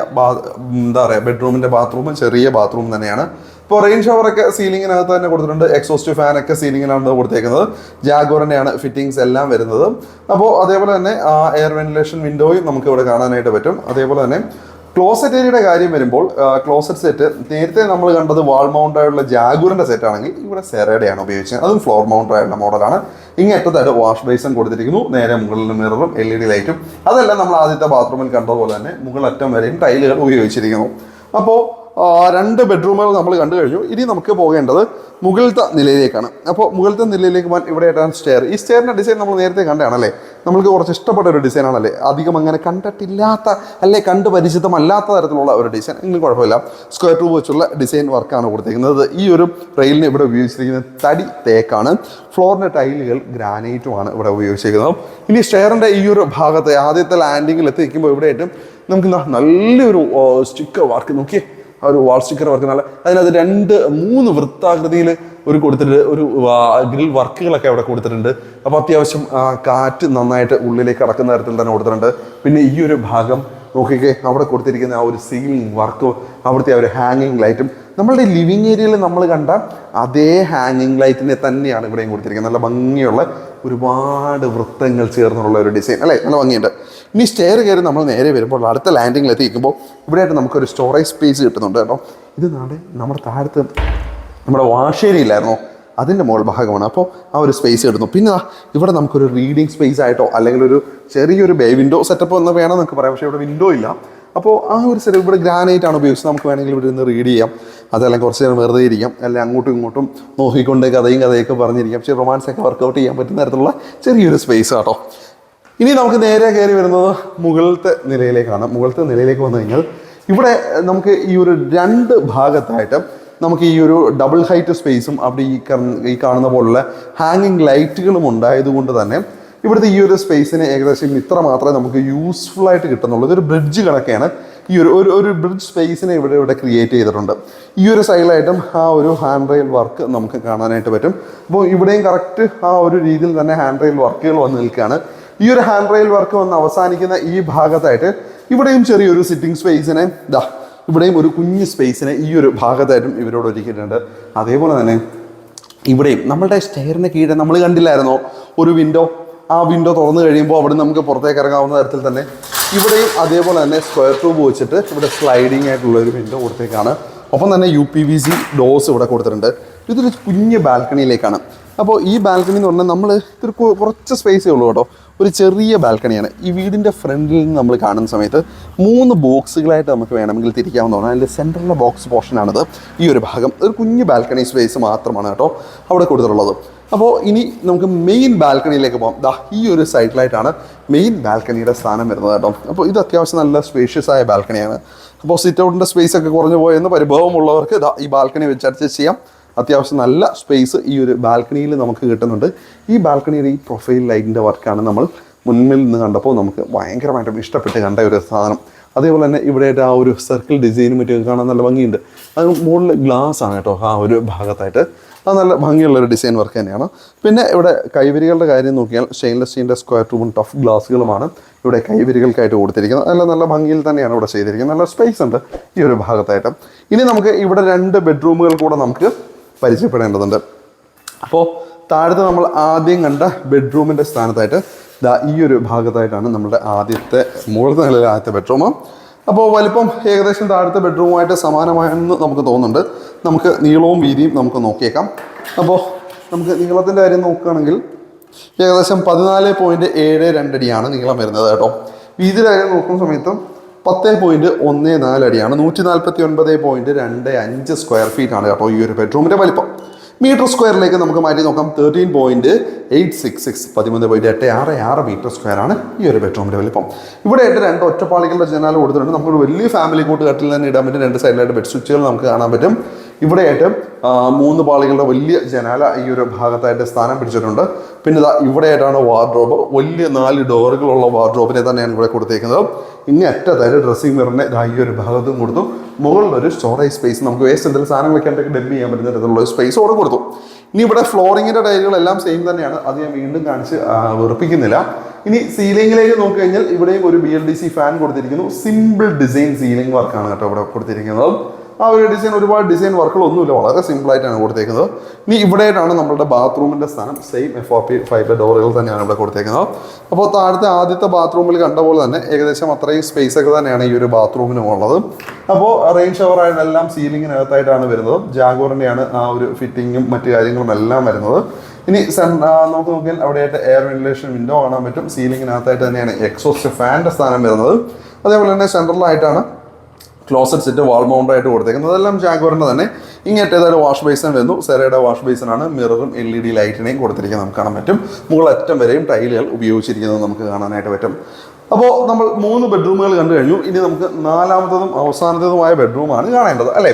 എന്താ പറയുക, ബെഡ്റൂമിൻ്റെ ബാത്റൂം ചെറിയ ബാത്റൂം തന്നെയാണ്. ഇപ്പോൾ റെയിൻ ഷവറൊക്കെ സീലിങ്ങിനകത്ത് തന്നെ കൊടുത്തിട്ടുണ്ട്. എക്സോസ്റ്റ് ഫാനൊക്കെ സീലിങ്ങിനാണ് കൊടുത്തേക്കുന്നത്. ജാഗോറിൻ്റെയാണ് ഫിറ്റിങ്സ് എല്ലാം വരുന്നത്. അപ്പോൾ അതേപോലെ തന്നെ എയർ വെന്റിലേഷൻ വിൻഡോയും നമുക്ക് ഇവിടെ കാണാനായിട്ട് പറ്റും. അതേപോലെ തന്നെ ക്ലോസറ്റ് ഏരിയയുടെ കാര്യം വരുമ്പോൾ ക്ലോസറ്റ് സെറ്റ് നേരത്തെ നമ്മൾ കണ്ടത് വാൾ മൗണ്ടായുള്ള ജാഗൂറിൻ്റെ സെറ്റ് ആണെങ്കിൽ ഇവിടെ സെറയുടെയാണ് ഉപയോഗിച്ചത്. അതും ഫ്ലോർ മൗണ്ടായുള്ള മോഡലാണ്. ഇങ്ങേറ്റത്തായിട്ട് വാഷ് ബേസിൻ കൊടുത്തിരിക്കുന്നു. നേരെ മുകളിൽ മിററും LED ലൈറ്റും. അതെല്ലാം നമ്മൾ ആദ്യത്തെ ബാത്റൂമിൽ കണ്ടതുപോലെ തന്നെ മുകളറ്റം വരെയും ടൈലുകൾ ഉപയോഗിച്ചിരിക്കുന്നു. അപ്പോൾ 2 ബെഡ്റൂമുകൾ നമ്മൾ കണ്ടു കഴിഞ്ഞു. ഇനി നമുക്ക് പോകേണ്ടത് മുകളിലത്തെ നിലയിലേക്കാണ്. അപ്പോൾ മുകളിലത്തെ നിലയിലേക്ക് പോകാൻ ഇവിടെയായിട്ടാണ് സ്റ്റെയർ. ഈ സ്റ്റെയറിൻ്റെ ഡിസൈൻ നമ്മൾ നേരത്തെ കണ്ടതാണല്ലേ. നമ്മൾക്ക് കുറച്ച് ഇഷ്ടപ്പെട്ട ഒരു ഡിസൈനാണല്ലേ. അധികം അങ്ങനെ കണ്ടിട്ടില്ലാത്ത അല്ലെ കണ്ട് പരിചിതമല്ലാത്ത തരത്തിലുള്ള ഒരു ഡിസൈൻ. എങ്കിലും കുഴപ്പമില്ല. സ്ക്വയർ ട്യൂബ് വെച്ചുള്ള ഡിസൈൻ വർക്കാണ് കൊടുത്തിരിക്കുന്നത്. ഈ ഒരു റെയിലിന് ഇവിടെ ഉപയോഗിച്ചിരിക്കുന്നത് തടി തേക്കാണ്. ഫ്ലോറിൻ്റെ ടൈലുകൾ ഗ്രാനൈറ്റുമാണ് ഇവിടെ ഉപയോഗിച്ചിരിക്കുന്നത്. ഇനി സ്റ്റെയറിൻ്റെ ഈ ഒരു ഭാഗത്തെ ആദ്യത്തെ ലാൻഡിങ്ങിൽ എത്തിക്കുമ്പോൾ ഇവിടെയായിട്ടും നമുക്ക് നല്ലൊരു സ്റ്റിക്കർ വർക്ക് നോക്കിയേ. ആ ഒരു വാൾ സ്റ്റിക്കർ വർക്ക് നല്ല, അതിനകത്ത് 2-3 വൃത്താകൃതിയിൽ കൊടുത്തിട്ടുണ്ട്. ഒരു ഗ്രിൽ വർക്കുകളൊക്കെ അവിടെ കൊടുത്തിട്ടുണ്ട്. അപ്പോൾ അത്യാവശ്യം കാറ്റ് നന്നായിട്ട് ഉള്ളിലേക്ക് കടക്കുന്ന തരത്തിൽ തന്നെ കൊടുത്തിട്ടുണ്ട്. പിന്നെ ഈ ഒരു ഭാഗം നോക്കിക്കേ, അവിടെ കൊടുത്തിരിക്കുന്ന ആ ഒരു സീലിംഗ് വർക്ക്, അവിടുത്തെ ആ ഒരു ഹാങ്ങിങ് ലൈറ്റും നമ്മളുടെ ലിവിങ് ഏരിയയിൽ നമ്മൾ കണ്ട അതേ ഹാങ്ങിങ് ലൈറ്റിനെ തന്നെയാണ് ഇവിടെയും കൊടുത്തിരിക്കുന്നത്. നല്ല ഭംഗിയുള്ള ഒരുപാട് വൃത്തങ്ങൾ ചേർന്നുള്ള ഒരു ഡിസൈൻ അല്ലേ, നല്ല ഭംഗിയുണ്ട്. ഇനി സ്റ്റെയർ കയറി നമ്മൾ നേരെ വരുമ്പോൾ അടുത്ത ലാൻഡിങ്ങിൽ എത്തിക്കുമ്പോൾ ഇവിടെയായിട്ട് നമുക്കൊരു സ്റ്റോറേജ് സ്പേസ് കിട്ടുന്നുണ്ട് കേട്ടോ. ഇത് നമ്മുടെ താഴത്ത് നമ്മുടെ വാഷേരി ഇല്ലായിരുന്നോ, അതിൻ്റെ മുകൾ ഭാഗമാണ്. അപ്പോൾ ആ ഒരു സ്പേസ് കിട്ടുന്നു. പിന്നെ ഇവിടെ നമുക്കൊരു റീഡിങ് സ്പേസ് ആയിട്ടോ അല്ലെങ്കിൽ ഒരു ചെറിയൊരു വിൻഡോ സെറ്റപ്പ് എന്ന് വേണം നമുക്ക് പറയാം. പക്ഷേ ഇവിടെ വിൻഡോ ഇല്ല. അപ്പോൾ ആ ഒരു സെറ്റപ്പ് ഇവിടെ ഗ്രാനൈറ്റ് ആണ് ഉപയോഗിച്ചത്. നമുക്ക് വേണമെങ്കിൽ ഇവിടെ നിന്ന് റീഡ് ചെയ്യാം. അതല്ലെങ്കിൽ കുറച്ച് നേരം വെറുതെ ഇരിക്കാം, അല്ലെങ്കിൽ അങ്ങോട്ടും ഇങ്ങോട്ടും നോക്കിക്കൊണ്ട് കഥയൊക്കെ പറഞ്ഞിരിക്കാം. പക്ഷേ റൊമാൻസൊക്കെ വർക്കൗട്ട് ചെയ്യാൻ പറ്റുന്ന തരത്തിലുള്ള ചെറിയൊരു സ്പേസ് കേട്ടോ. ഇനി നമുക്ക് നേരെ കയറി വരുന്നത് മുകളിലത്തെ നിലയിലേക്കാണ്. മുകളിലത്തെ നിലയിലേക്ക് വന്നു കഴിഞ്ഞാൽ ഇവിടെ നമുക്ക് ഈ ഒരു 2 ഭാഗത്തായിട്ട് നമുക്ക് ഈ ഒരു ഡബിൾ ഹൈറ്റ് സ്പേസും അവിടെ ഈ കാണുന്ന പോലുള്ള ഹാങ്ങിങ് ലൈറ്റുകളും ഉണ്ടായതുകൊണ്ട് തന്നെ ഇവിടുത്തെ ഈ ഒരു സ്പേസിന് ഏകദേശം ഇത്ര മാത്രമേ നമുക്ക് യൂസ്ഫുൾ ആയിട്ട് കിട്ടുന്നുള്ളൂ. ഇതൊരു ബ്രിഡ്ജ് കണക്കെയാണ്. ഈ ഒരു ബ്രിഡ്ജ് സ്പേസിനെ ഇവിടെ ക്രിയേറ്റ് ചെയ്തിട്ടുണ്ട്. ഈ ഒരു സൈഡിലായിട്ടും ആ ഒരു ഹാൻഡ് റെയിൽ വർക്ക് നമുക്ക് കാണാനായിട്ട് പറ്റും. അപ്പോൾ ഇവിടെയും കറക്റ്റ് ആ ഒരു രീതിയിൽ തന്നെ ഹാൻഡ് റെയിൽ വർക്കുകൾ വന്ന് നിൽക്കുകയാണ്. ഈ ഒരു ഹാൻഡ് റെയിൽ വർക്ക് വന്ന് അവസാനിക്കുന്ന ഈ ഭാഗത്തായിട്ട് ഇവിടെയും ചെറിയൊരു സിറ്റിംഗ് സ്പേസിനെ ഇവിടെയും ഒരു കുഞ്ഞ് സ്പേസിനെ ഈ ഒരു ഭാഗത്തായിട്ടും ഇവരോട് ഒരുക്കിയിട്ടുണ്ട്. അതേപോലെ തന്നെ ഇവിടെയും നമ്മളുടെ സ്റ്റെയറിന് കീഴെ നമ്മൾ കണ്ടില്ലായിരുന്നോ ഒരു വിൻഡോ. ആ വിൻഡോ തുറന്നു കഴിയുമ്പോൾ അവിടെ നമുക്ക് പുറത്തേക്ക് ഇറങ്ങാവുന്ന തരത്തിൽ തന്നെ ഇവിടെയും അതേപോലെ തന്നെ സ്ക്വയർ ട്യൂബ് വെച്ചിട്ട് ഇവിടെ സ്ലൈഡിങ് ആയിട്ടുള്ള ഒരു വിൻഡോ കൊടുത്തേക്കാണ്. ഒപ്പം തന്നെ UPVC ഡോസ് ഇവിടെ കൊടുത്തിട്ടുണ്ട്. ഇതൊരു കുഞ്ഞ് ബാൽക്കണിയിലേക്കാണ്. അപ്പോൾ ഈ ബാൽക്കണി എന്ന് പറഞ്ഞാൽ ഇതൊരു കുറച്ച് സ്പേസേ ഉള്ളൂ കേട്ടോ. ഒരു ചെറിയ ബാൽക്കണിയാണ്. ഈ വീടിൻ്റെ ഫ്രണ്ടിൽ നിന്ന് നമ്മൾ കാണുന്ന സമയത്ത് 3 ബോക്സുകളായിട്ട് നമുക്ക് വേണമെങ്കിൽ തിരിക്കാവുന്നതാണ്. അതിൻ്റെ സെൻറ്ററിലെ ബോക്സ് പോർഷനാണിത്. ഈ ഒരു ഭാഗം ഒരു കുഞ്ഞ് ബാൽക്കണി സ്പേസ് മാത്രമാണ് കേട്ടോ അവിടെ കൊടുത്തിട്ടുള്ളത്. അപ്പോൾ ഇനി നമുക്ക് മെയിൻ ബാൽക്കണിയിലേക്ക് പോകാം. ഈ ഒരു സൈഡിലായിട്ടാണ് മെയിൻ ബാൽക്കണിയുടെ സ്ഥാനം വരുന്നത് കേട്ടോ. അപ്പോൾ ഇത് അത്യാവശ്യം നല്ല സ്പേഷ്യസ് ആയ ബാൽക്കണിയാണ്. അപ്പോൾ സിറ്റ് ഔട്ടിൻ്റെ സ്പേസ് ഒക്കെ കുറഞ്ഞു പോയെന്ന് പരിഭവമുള്ളവർക്ക് ഈ ബാൽക്കണി വെച്ച് അഡ്ജസ്റ്റ് ചെയ്യാം. അത്യാവശ്യം നല്ല സ്പേസ് ഈ ഒരു ബാൽക്കണിയിൽ നമുക്ക് കിട്ടുന്നുണ്ട്. ഈ ബാൽക്കണിയുടെ ഈ പ്രൊഫൈൽ ലൈറ്റിൻ്റെ വർക്കാണ് നമ്മൾ മുൻപിൽ നിന്ന് കണ്ടപ്പോൾ നമുക്ക് ഭയങ്കരമായിട്ടും ഇഷ്ടപ്പെട്ട് കണ്ട ഒരു സാധനം. അതേപോലെ തന്നെ ഇവിടെയായിട്ട് ആ ഒരു സർക്കിൾ ഡിസൈനും മറ്റും കാണാൻ നല്ല ഭംഗിയുണ്ട്. അത് മുകളിൽ ഗ്ലാസ് ആണ് കേട്ടോ ആ ഒരു ഭാഗത്തായിട്ട്. അത് നല്ല ഭംഗിയുള്ളൊരു ഡിസൈൻ വർക്ക് തന്നെയാണ്. പിന്നെ ഇവിടെ കൈവരികളുടെ കാര്യം നോക്കിയാൽ സ്റ്റെയിൻലെസ് സ്റ്റീലിൻ്റെ സ്ക്വയർ ട്യൂബും ടഫ് ഗ്ലാസ്സുകളുമാണ് ഇവിടെ കൈവരികൾക്കായിട്ട് കൊടുത്തിരിക്കുന്നത്. നല്ല ഭംഗിയിൽ തന്നെയാണ് ഇവിടെ ചെയ്തിരിക്കുന്നത്. നല്ല സ്പേസ് ഉണ്ട് ഈ ഒരു ഭാഗത്തായിട്ട്. ഇനി നമുക്ക് ഇവിടെ 2 ബെഡ്റൂമുകൾ കൂടെ നമുക്ക് പരിചയപ്പെടേണ്ടതുണ്ട്. അപ്പോൾ താഴത്ത് നമ്മൾ ആദ്യം കണ്ട ബെഡ്റൂമിൻ്റെ സ്ഥാനത്തായിട്ട് ഈ ഒരു ഭാഗത്തായിട്ടാണ് നമ്മുടെ ആദ്യത്തെ മുകളിലത്തെ നിലയിലെ ആദ്യത്തെ ബെഡ്റൂം. അപ്പോൾ വലിപ്പം ഏകദേശം താഴത്തെ ബെഡ്റൂമുമായിട്ട് സമാനമായെന്ന് നമുക്ക് തോന്നുന്നുണ്ട്. നമുക്ക് നീളവും വീതിയും നമുക്ക് നോക്കിയേക്കാം. അപ്പോൾ നമുക്ക് നീളത്തിൻ്റെ കാര്യം നോക്കുകയാണെങ്കിൽ ഏകദേശം 14.72 അടിയാണ് നീളം വരുന്നത് കേട്ടോ. വീതിയുടെ കാര്യം നോക്കുന്ന സമയത്തും 10.14 അടിയാണ്. 149.25 സ്ക്വയർ ഫീറ്റ് ആണ് കേട്ടോ ഈ ഒരു ബെഡ്റൂമിൻ്റെ വലിപ്പം. മീറ്റർ സ്ക്വയറിലേക്ക് നമുക്ക് മാറ്റി നോക്കാം. 13.866 13.866 മീറ്റർ സ്ക്വയറാണ് ഈ ഒരു ബെഡ്റൂമിൻ്റെ വലിപ്പം. ഇവിടെയായിട്ട് 2 ഒറ്റപ്പാളികളുടെ ജനാല കൊടുത്തിട്ടുണ്ട്. നമുക്കൊരു വലിയ ഫാമിലി കൂട്ട് കട്ടിൽ തന്നെ ഇടാൻ പറ്റും. 2 സൈഡിലായിട്ട് ബെഡ് സ്വിച്ചുകൾ നമുക്ക് കാണാൻ പറ്റും. ഇവിടെയായിട്ട് 3 പാളികളുടെ വലിയ ജനാല ഈ ഒരു ഭാഗത്തായിട്ട് സ്ഥാനം പിടിച്ചിട്ടുണ്ട്. പിന്നെ ഇവിടെയായിട്ടാണ് വാർഡ്രോബ്. വലിയ 4 ഡോറുകളുള്ള വാർഡ്രോബിനെ തന്നെയാണ് ഇവിടെ കൊടുത്തേക്കുന്നത്. ഇനി അറ്റത്തായിട്ട് ഡ്രസ്സിംഗ് മിററിനെ ഈ ഒരു ഭാഗത്തും കൊടുത്തു. മുകളിലൊരു സ്റ്റോറേജ് സ്പേസ്, നമുക്ക് വേസ്റ്റ് എന്തെങ്കിലും സാധനം വെക്കാനൊക്കെ ഡെമ്പ് ചെയ്യാൻ പറ്റുന്ന തരത്തിലുള്ള സ്പേസ് അവിടെ കൊടുത്തു. ഇനി ഇവിടെ ഫ്ലോറിങ്ങിൻ്റെ ടൈലുകളെല്ലാം സെയിം തന്നെയാണ്. അത് ഞാൻ വീണ്ടും കാണിച്ച് വെറുപ്പിക്കുന്നില്ല. ഇനി സീലിംഗിലേക്ക് നോക്കി കഴിഞ്ഞാൽ ഇവിടെയും ഒരു BLDC ഫാൻ കൊടുത്തിരിക്കുന്നു. സിമ്പിൾ ഡിസൈൻ സീലിംഗ് വർക്കാണ് കേട്ടോ ഇവിടെ കൊടുത്തിരിക്കുന്നത്. ആ ഒരു ഡിസൈൻ ഒരുപാട് ഡിസൈൻ വർക്കുകളൊന്നുമില്ല, വളരെ സിമ്പിളായിട്ടാണ് കൊടുത്തേക്കുന്നത്. ഇനി ഇവിടെയായിട്ടാണ് നമ്മളുടെ ബാത്റൂമിൻ്റെ സ്ഥാനം. സെയിം FRP ഫൈബർ ഡോറുകൾ തന്നെയാണ് ഇവിടെ കൊടുത്തേക്കുന്നത്. അപ്പോൾ താഴത്തെ ആദ്യത്തെ ബാത്റൂമിൽ കണ്ട പോലെ തന്നെ ഏകദേശം അത്രയും സ്പേസ് ഒക്കെ തന്നെയാണ് ഈ ഒരു ബാത്റൂമിനും ഉള്ളത്. അപ്പോൾ റെയിൻ ഷവറായിട്ടെല്ലാം സീലിങ്ങിനകത്തായിട്ടാണ് വരുന്നത്. ജാഗോറിൻ്റെയാണ് ആ ഒരു ഫിറ്റിങ്ങും മറ്റു കാര്യങ്ങളും എല്ലാം വരുന്നത്. ഇനി നമുക്ക് നോക്കിയാൽ അവിടെയായിട്ട് എയർ വെന്റിലേഷൻ വിൻഡോ കാണാൻ പറ്റും. സീലിങ്ങിനകത്തായിട്ട് തന്നെയാണ് എക്സോസ്റ്റ് ഫാനിൻ്റെ സ്ഥാനം വരുന്നത്. അതേപോലെ തന്നെ സെൻട്രലായിട്ടാണ് ക്ലോസറ്റ് സെറ്റ് വാൾ മൗണ്ടായിട്ട് കൊടുത്തേക്കുന്നത്. അതെല്ലാം ജാഗ്വറിൻ്റെ തന്നെ. ഇങ്ങേറ്റേതായിട്ട് വാഷ് ബേസിൻ വരുന്നു. സെറയുടെ വാഷ് ബേസിനാണ്. മിററും LED ലൈറ്റിനെയും കൊടുത്തിരിക്കുന്നത് നമുക്ക് കാണാൻ പറ്റും. മുകളറ്റം വരെയും ടൈലുകൾ ഉപയോഗിച്ചിരിക്കുന്നത് നമുക്ക് കാണാനായിട്ട് പറ്റും. അപ്പോൾ നമ്മൾ 3 ബെഡ്റൂമുകൾ കണ്ടു കഴിഞ്ഞു. ഇനി നമുക്ക് 4ാമത്തതും അവസാനത്തേതുമായ ബെഡ്റൂമാണ് കാണേണ്ടത് അല്ലേ.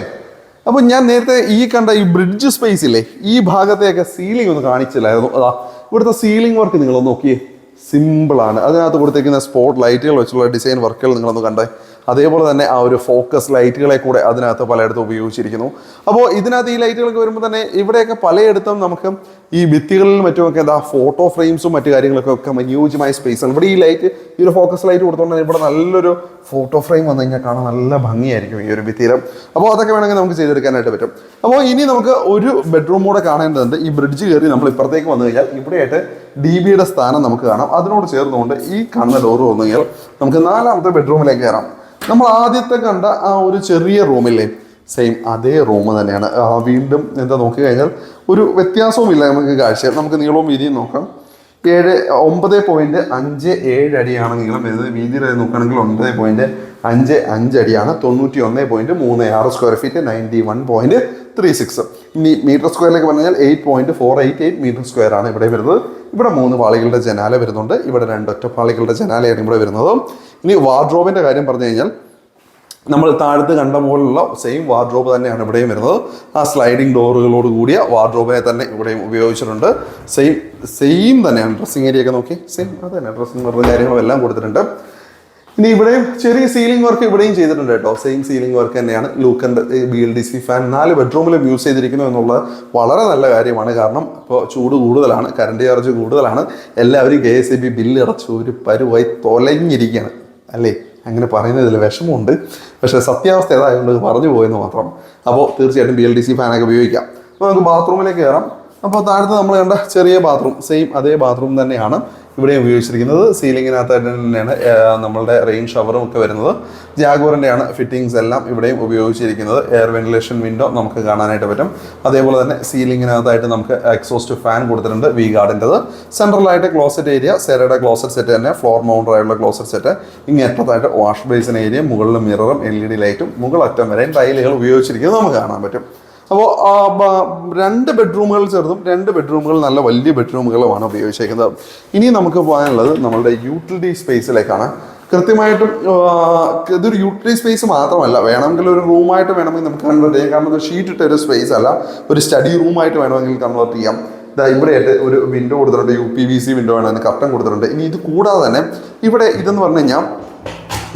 അപ്പോൾ ഞാൻ നേരത്തെ ഈ കണ്ട ഈ ബ്രിഡ്ജ് സ്പേസ് ഇല്ലേ, ഈ ഭാഗത്തെയൊക്കെ സീലിംഗ് ഒന്ന് കാണിച്ചില്ലായിരുന്നു. അതാ ഇവിടുത്തെ സീലിംഗ് വർക്ക് നിങ്ങളൊന്ന് നോക്കിയേ, സിമ്പിളാണ്. അതിനകത്ത് കൊടുത്തേക്കുന്ന സ്പോട്ട് ലൈറ്റുകൾ വെച്ചുള്ള ഡിസൈൻ വർക്കുകൾ നിങ്ങളൊന്ന് കണ്ടേ. അതേപോലെ തന്നെ ആ ഒരു ഫോക്കസ് ലൈറ്റുകളെ കൂടെ അതിനകത്ത് പലയിടത്തും ഉപയോഗിച്ചിരിക്കുന്നു. അപ്പോൾ ഇതിനകത്ത് ഈ ലൈറ്റുകളൊക്കെ വരുമ്പോൾ തന്നെ ഇവിടെയൊക്കെ പലയിടത്തും നമുക്ക് ഈ ഭിത്തികളിൽ മറ്റുമൊക്കെ എന്താ ഫോട്ടോ ഫ്രെയിംസും മറ്റു കാര്യങ്ങളൊക്കെ ഒക്കെ അനുയോജ്യമായ സ്പേസാണ്. ഇവിടെ ഈ ലൈറ്റ്, ഈ ഒരു ഫോക്കസ് ലൈറ്റ് കൊടുത്തോണ്ട് ഇവിടെ നല്ലൊരു ഫോട്ടോ ഫ്രെയിം വന്നു കഴിഞ്ഞാൽ കാണാൻ നല്ല ഭംഗിയായിരിക്കും ഈ ഒരു ഭിത്തിയിലും. അപ്പോൾ അതൊക്കെ വേണമെങ്കിൽ നമുക്ക് ചെയ്തെടുക്കാനായിട്ട് പറ്റും. അപ്പോൾ ഇനി നമുക്ക് ഒരു ബെഡ്റൂം കൂടെ കാണേണ്ടതുണ്ട്. ഈ ബ്രിഡ്ജ് കയറി നമ്മൾ ഇപ്പുറത്തേക്ക് വന്നു കഴിഞ്ഞാൽ ഇവിടെയായിട്ട് DBയുടെ സ്ഥാനം നമുക്ക് കാണാം. അതിനോട് ചേർന്നുകൊണ്ട് ഈ കാണുന്ന ഡോറ് വന്നു കഴിഞ്ഞാൽ നമുക്ക് 4ാമത്തെ ബെഡ്റൂമിലേക്ക് കയറാം. നമ്മൾ ആദ്യത്തെ കണ്ട ആ ഒരു ചെറിയ റൂമില്ലേ, സെയിം അതേ റൂം തന്നെയാണ്. വീണ്ടും എന്താ നോക്കി കഴിഞ്ഞാൽ ഒരു വ്യത്യാസവുമില്ല നമുക്ക് കാഴ്ച. നമുക്ക് നീളവും വീതിയും നോക്കാം. 9.57 അടിയാണ് നീളം വരുന്നത്. വീതിയുടെ നോക്കുകയാണെങ്കിൽ 9.55 അടിയാണ്. 91.36 സ്ക്വയർ ഫീറ്റ്, 91.36. ഇനി മീറ്റർ സ്ക്വയറിലേക്ക് പറഞ്ഞു കഴിഞ്ഞാൽ 8.488 മീറ്റർ സ്ക്വയർ ആണ് ഇവിടെ വരുന്നത്. ഇവിടെ 3 പാളികളുടെ ജനാല വരുന്നുണ്ട്. ഇവിടെ 2 ഒറ്റപ്പാളികളുടെ ജനാലയാണ് ഇവിടെ വരുന്നത്. ഇനി വാർഡ്രോബിൻ്റെ കാര്യം പറഞ്ഞു കഴിഞ്ഞാൽ നമ്മൾ താഴത്ത് കണ്ട പോലുള്ള സെയിം വാർഡ്രോബ് തന്നെയാണ് ഇവിടെയും വരുന്നത്. ആ സ്ലൈഡിങ് ഡോറുകളോട് കൂടിയ വാർഡ്രോബിനെ തന്നെ ഇവിടെയും ഉപയോഗിച്ചിട്ടുണ്ട്. സെയിം തന്നെയാണ്. ഡ്രസ്സിങ് ഏരിയ ഒക്കെ നോക്കി സെയിം അത് തന്നെ. ഡ്രസ്സിങ് കാര്യങ്ങളും എല്ലാം കൊടുത്തിട്ടുണ്ട്. ഇനി ഇവിടെയും ചെറിയ സീലിംഗ് വർക്ക് ഇവിടെയും ചെയ്തിട്ടുണ്ട് കേട്ടോ. സെയിം സീലിംഗ് വർക്ക് തന്നെയാണ്. ലൂക്കൻ്റെ BLDC ഫാൻ 4 ബെഡ്റൂമിലും യൂസ് ചെയ്തിരിക്കുന്നു എന്നുള്ളത് വളരെ നല്ല കാര്യമാണ്. കാരണം ഇപ്പോൾ ചൂട് കൂടുതലാണ്, കറണ്ട് ചാർജ് കൂടുതലാണ്. എല്ലാവരും KSEB ബില്ല് അടച്ച് ഒരു പരുവായി തൊലഞ്ഞിരിക്കുകയാണ് അല്ലേ. അങ്ങനെ പറയുന്നതിൽ വിഷമമുണ്ട്, പക്ഷേ സത്യാവസ്ഥ ഏതായതുകൊണ്ട് പറഞ്ഞു പോയെന്ന് മാത്രം. അപ്പോൾ തീർച്ചയായിട്ടും BLDC ഫാനൊക്കെ ഉപയോഗിക്കാം. അപ്പോൾ നമുക്ക് ബാത്റൂമിലേക്ക് കയറാം. അപ്പോൾ താഴത്ത് നമ്മൾ കണ്ട ചെറിയ ബാത്റൂം സെയിം അതേ ബാത്റൂം തന്നെയാണ് ഇവിടെയും ഉപയോഗിച്ചിരിക്കുന്നത്. സീലിങ്ങിനകത്തായിട്ട് തന്നെയാണ് നമ്മളുടെ റെയിൻ ഷവറും ഒക്കെ വരുന്നത്. ജാഗ്വറിൻ്റെയാണ് ഫിറ്റിങ്സ് എല്ലാം ഇവിടെയും ഉപയോഗിച്ചിരിക്കുന്നത്. എയർ വെന്റിലേഷൻ വിൻഡോ നമുക്ക് കാണാനായിട്ട് പറ്റും. അതേപോലെ തന്നെ സീലിങ്ങിനകത്തായിട്ട് നമുക്ക് എക്സോസ്റ്റ് ഫാൻ കൊടുത്തിട്ടുണ്ട്, വി ഗാർഡിൻ്റെത്. സെൻട്രലായിട്ട് ക്ലോസറ്റ് ഏരിയ, സെറയുടെ ക്ലോസറ്റ് സെറ്റ് തന്നെ, ഫ്ലോർ മൗണ്ടറായുള്ള ക്ലോസറ്റ് സെറ്റ്. ഇങ്ങേറ്റത്തായിട്ട് വാഷ് ബേസിൻ ഏരിയ, മുകളിൽ മിററും LED ലൈറ്റും, മുകളറ്റം വരെയും ടൈലുകൾ ഉപയോഗിച്ചിരിക്കുന്നത് നമുക്ക് കാണാൻ പറ്റും. അപ്പോൾ 2 ബെഡ്റൂമുകൾ ചെറുതും 2 ബെഡ്റൂമുകൾ നല്ല വലിയ ബെഡ്റൂമുകളുമാണ് ഉപയോഗിച്ചിരിക്കുന്നത്. ഇനി നമുക്ക് പോകാനുള്ളത് നമ്മളുടെ യൂട്ടിലിറ്റി സ്പേസിലേക്കാണ്. കൃത്യമായിട്ടും ഇതൊരു യൂട്ടിലിറ്റി സ്പേസ് മാത്രമല്ല, വേണമെങ്കിൽ ഒരു റൂമായിട്ട് വേണമെങ്കിൽ നമുക്ക് കൺവേർട്ട് ചെയ്യാം. കാരണം ഇത് ഷീറ്റ് ഇട്ട ഒരു സ്പേസ് അല്ല, ഒരു സ്റ്റഡി റൂമായിട്ട് വേണമെങ്കിൽ കൺവേർട്ട് ചെയ്യാം. ഇവിടെയായിട്ട് ഒരു വിൻഡോ കൊടുത്തിട്ടുണ്ട്, UPVC വിൻഡോ ആണ്, അതിന് കർട്ടൻ കൊടുത്തിട്ടുണ്ട്. ഇനി ഇത് കൂടാതെ തന്നെ ഇവിടെ ഇതെന്ന് പറഞ്ഞു കഴിഞ്ഞാൽ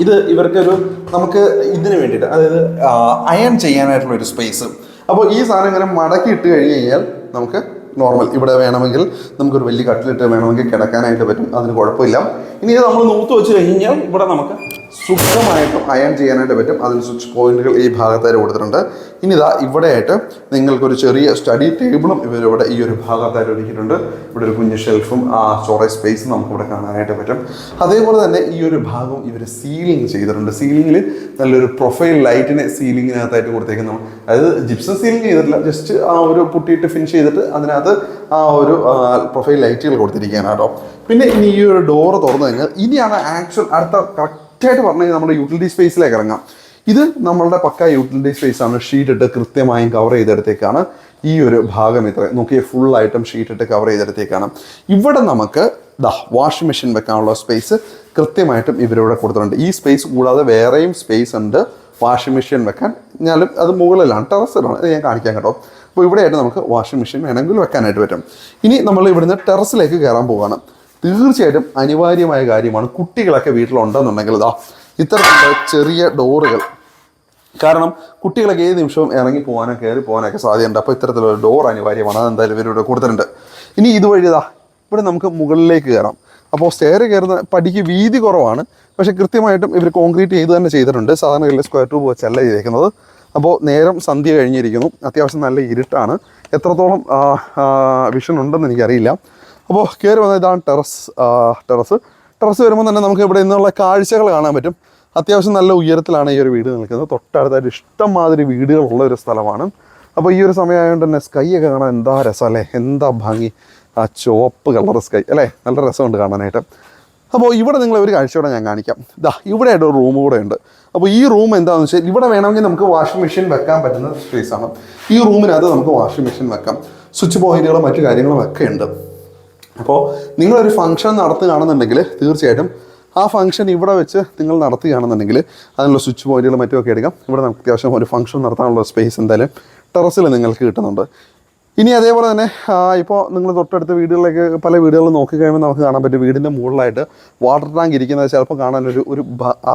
ഇത് ഇവർക്കൊരു നമുക്ക് ഇതിന് വേണ്ടിയിട്ട്, അതായത് അയൺ ചെയ്യാനായിട്ടുള്ള ഒരു സ്പേസ്. അപ്പോൾ ഈ സാധനം ഇങ്ങനെ മടക്കി ഇട്ട് കഴിഞ്ഞ് കഴിഞ്ഞാൽ നമുക്ക് നോർമൽ ഇവിടെ വേണമെങ്കിൽ നമുക്കൊരു വലിയ കട്ടിലിട്ട് വേണമെങ്കിൽ കിടക്കാനായിട്ട് പറ്റും, അതിന് കുഴപ്പമില്ല. ഇനി ഇത് നമ്മൾ നൂത്ത് വെച്ച് കഴിഞ്ഞാൽ ഇവിടെ നമുക്ക് സുഖമായിട്ടും അയൺ ചെയ്യാനായിട്ട് പറ്റും. അതിന് സ്വിച്ച് പോയിന്റുകൾ ഈ ഭാഗത്തായിട്ട് കൊടുത്തിട്ടുണ്ട്. ഇനി ഇതാ ഇവിടെയായിട്ട് നിങ്ങൾക്കൊരു ചെറിയ സ്റ്റഡി ടേബിളും ഇവരിവിടെ ഈ ഒരു ഭാഗത്തായിട്ട് ഒരുക്കിയിട്ടുണ്ട്. ഇവിടെ ഒരു കുഞ്ഞ് ഷെൽഫും സ്റ്റോറേജ് സ്പേസും നമുക്കിവിടെ കാണാനായിട്ട് പറ്റും. അതേപോലെ തന്നെ ഈ ഒരു ഭാഗം ഇവർ സീലിംഗ് ചെയ്തിട്ടുണ്ട്. സീലിംഗിൽ നല്ലൊരു പ്രൊഫൈൽ ലൈറ്റിനെ സീലിങ്ങിനകത്തായിട്ട് കൊടുത്തേക്കുന്നു. അതായത് ജിപ്സം സീലിംഗ് ചെയ്തിട്ടില്ല, ജസ്റ്റ് ആ ഒരു പുട്ടിയിട്ട് ഫിനിഷ് ചെയ്തിട്ട് അതിനകത്ത് ആ ഒരു പ്രൊഫൈൽ ലൈറ്റുകൾ കൊടുത്തിരിക്കുകയാണ് കേട്ടോ. പിന്നെ ഇനി ഈ ഒരു ഡോറ് തുറന്നു കഴിഞ്ഞാൽ ഇനിയാണ് ആക്ച്വൽ അടുത്ത കറക്റ്റായിട്ട് പറഞ്ഞു കഴിഞ്ഞാൽ നമ്മുടെ യൂട്ടിലിറ്റി സ്പേസിലേക്ക് ഇറങ്ങാം. ഇത് നമ്മളുടെ പക്ക യൂട്ടിലിറ്റി സ്പേസ് ആണ്. ഷീറ്റ് ഇട്ട് കൃത്യമായും കവർ ചെയ്തെടുത്തേക്കാണ് ഈ ഒരു ഭാഗം. ഇത്ര നോക്കിയ ഫുൾ ഐറ്റം ഷീറ്റ് ഇട്ട് കവർ ചെയ്തെടുത്തേക്കാണ്. ഇവിടെ നമുക്ക് വാഷിംഗ് മെഷീൻ വെക്കാനുള്ള സ്പേസ് കൃത്യമായിട്ടും ഇവരിവിടെ കൊടുത്തിട്ടുണ്ട്. ഈ സ്പേസ് കൂടാതെ വേറെയും സ്പേസ് ഉണ്ട് വാഷിംഗ് മെഷീൻ വെക്കാൻ. ഞാനും അത് മുകളിലാണ്, ടെറസിലാണ്, അത് ഞാൻ കാണിക്കാം കേട്ടോ. അപ്പോൾ ഇവിടെയായിട്ട് നമുക്ക് വാഷിംഗ് മെഷീൻ വേണമെങ്കിൽ വെക്കാനായിട്ട് പറ്റും. ഇനി നമ്മൾ ഇവിടുന്ന് ടെറസിലേക്ക് കയറാൻ പോവുകയാണ്. തീർച്ചയായിട്ടും അനിവാര്യമായ കാര്യമാണ്. കുട്ടികളൊക്കെ വീട്ടിലുണ്ടെന്നുണ്ടെങ്കിൽ ഇത്തരത്തിലുള്ള ചെറിയ ഡോറുകൾ, കാരണം കുട്ടികളൊക്കെ ഏത് നിമിഷവും ഇറങ്ങി പോകാനോ കയറി പോകാനൊക്കെ സാധ്യതയുണ്ട്. അപ്പോൾ ഇത്തരത്തിലുള്ള ഡോർ അനിവാര്യമാണ്. അതെന്തായാലും ഇവരിവിടെ കൊടുത്തിട്ടുണ്ട്. ഇനി ഇതുവഴി ഇവിടെ നമുക്ക് മുകളിലേക്ക് കയറാം. അപ്പോൾ സ്റ്റെയർ കയറുന്ന പടിക്ക് വീതി കുറവാണ്, പക്ഷേ കൃത്യമായിട്ടും ഇവർ കോൺക്രീറ്റ് ചെയ്ത് തന്നെ ചെയ്തിട്ടുണ്ട്. സാധാരണ സ്ക്വയർ ട്യൂബ് വെച്ചല്ല ചെയ്തേക്കുന്നത്. അപ്പോൾ നേരം സന്ധ്യ കഴിഞ്ഞിരിക്കുന്നു, അത്യാവശ്യം നല്ല ഇരുട്ടാണ്. എത്രത്തോളം വിഷൻ ഉണ്ടെന്ന് എനിക്കറിയില്ല. അപ്പോൾ കയറി വന്നത് ഇതാണ് ടെറസ് വരുമ്പോൾ തന്നെ നമുക്ക് ഇവിടെ നിന്നുള്ള കാഴ്ചകൾ കാണാൻ പറ്റും. അത്യാവശ്യം നല്ല ഉയരത്തിലാണ് ഈ ഒരു വീട് നിൽക്കുന്നത്. തൊട്ടടുത്തായിട്ട് ഇഷ്ടം മാതിരി വീടുകളുള്ള ഒരു സ്ഥലമാണ്. അപ്പോൾ ഈ ഒരു സമയമായതുകൊണ്ട് തന്നെ സ്കൈ ഒക്കെ കാണാൻ എന്താ രസം അല്ലേ, എന്താ ഭംഗി. ആ ചുവപ്പ് കളർ സ്കൈ അല്ലേ, നല്ല രസമുണ്ട് കാണാനായിട്ട്. അപ്പോൾ ഇവിടെ നിങ്ങളെ ഒരു കാഴ്ചയോടെ ഞാൻ കാണിക്കാം. ഇവിടെയായിട്ട് ഒരു റൂം കൂടെ ഉണ്ട്. അപ്പോൾ ഈ റൂം എന്താണെന്ന് വെച്ചാൽ ഇവിടെ വേണമെങ്കിൽ നമുക്ക് വാഷിംഗ് മെഷീൻ വെക്കാൻ പറ്റുന്ന സ്പേസാണ്. ഈ റൂമിനകത്ത് നമുക്ക് വാഷിംഗ് മെഷീൻ വെക്കാം. സ്വിച്ച് പോയിന്റുകളും മറ്റു കാര്യങ്ങളും ഒക്കെ ഉണ്ട്. അപ്പോൾ നിങ്ങളൊരു ഫംഗ്ഷൻ നടത്തുകയാണെന്നുണ്ടെങ്കിൽ തീർച്ചയായിട്ടും ആ ഫംഗ്ഷൻ ഇവിടെ വെച്ച് നിങ്ങൾ നടത്തുകയാണെന്നുണ്ടെങ്കിൽ അതിനുള്ള സ്വിച്ച് പോയിന്റുകളും മറ്റുമൊക്കെ എടുക്കാം. ഇവിടെ നമുക്ക് അത്യാവശ്യം ഒരു ഫംഗ്ഷൻ നടത്താനുള്ള സ്പേസ് എന്തായാലും ടെറസിൽ നിങ്ങൾക്ക് കിട്ടുന്നുണ്ട്. ഇനി അതേപോലെ തന്നെ ഇപ്പോൾ നിങ്ങൾ തൊട്ടടുത്ത വീടുകളിലേക്ക് പല വീടുകളിൽ നോക്കിക്കഴിയുമ്പോൾ നമുക്ക് കാണാൻ പറ്റും വീടിൻ്റെ മുകളിലായിട്ട് വാട്ടർ ടാങ്ക് ഇരിക്കുന്നത് ചിലപ്പോൾ കാണാൻ ഒരു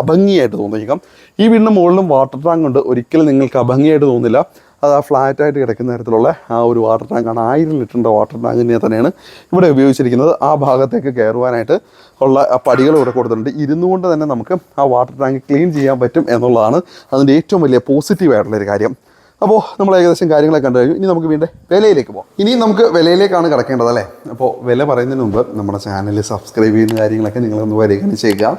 അഭംഗിയായിട്ട് തോന്നിയിരിക്കാം. ഈ വീടിൻ്റെ മുകളിലും വാട്ടർ ടാങ്ക് ഉണ്ട്. ഒരിക്കലും നിങ്ങൾക്ക് അഭംഗിയായിട്ട് തോന്നില്ല. അത് ആ ഫ്ലാറ്റായിട്ട് കിടക്കുന്ന തരത്തിലുള്ള ആ ഒരു വാട്ടർ ടാങ്കാണ്. 1000 ലിറ്ററിൻ്റെ വാട്ടർ ടാങ്കിനെ തന്നെയാണ് ഇവിടെ ഉപയോഗിച്ചിരിക്കുന്നത്. ആ ഭാഗത്തേക്ക് കയറുവാനായിട്ട് ഉള്ള പടികൾ ഇവിടെ കൊടുത്തിട്ടുണ്ട്. ഇരുന്നുകൊണ്ട് തന്നെ നമുക്ക് ആ വാട്ടർ ടാങ്ക് ക്ലീൻ ചെയ്യാൻ പറ്റും എന്നുള്ളതാണ് അതിൻ്റെ ഏറ്റവും വലിയ പോസിറ്റീവായിട്ടുള്ളൊരു കാര്യം. അപ്പോൾ നമ്മൾ ഏകദേശം കാര്യങ്ങളൊക്കെ കണ്ടു കഴിഞ്ഞു. ഇനി നമുക്ക് വീണ്ടും വിലയിലേക്ക് പോകാം. ഇനി നമുക്ക് വിലയിലേക്കാണ് കിടക്കേണ്ടത് അല്ലേ. അപ്പോൾ വില പറയുന്നതിന് മുമ്പ് നമ്മുടെ ചാനൽ സബ്സ്ക്രൈബ് ചെയ്യുന്ന കാര്യങ്ങളൊക്കെ നിങ്ങളൊന്ന് പരിഗണിച്ചേക്കുക.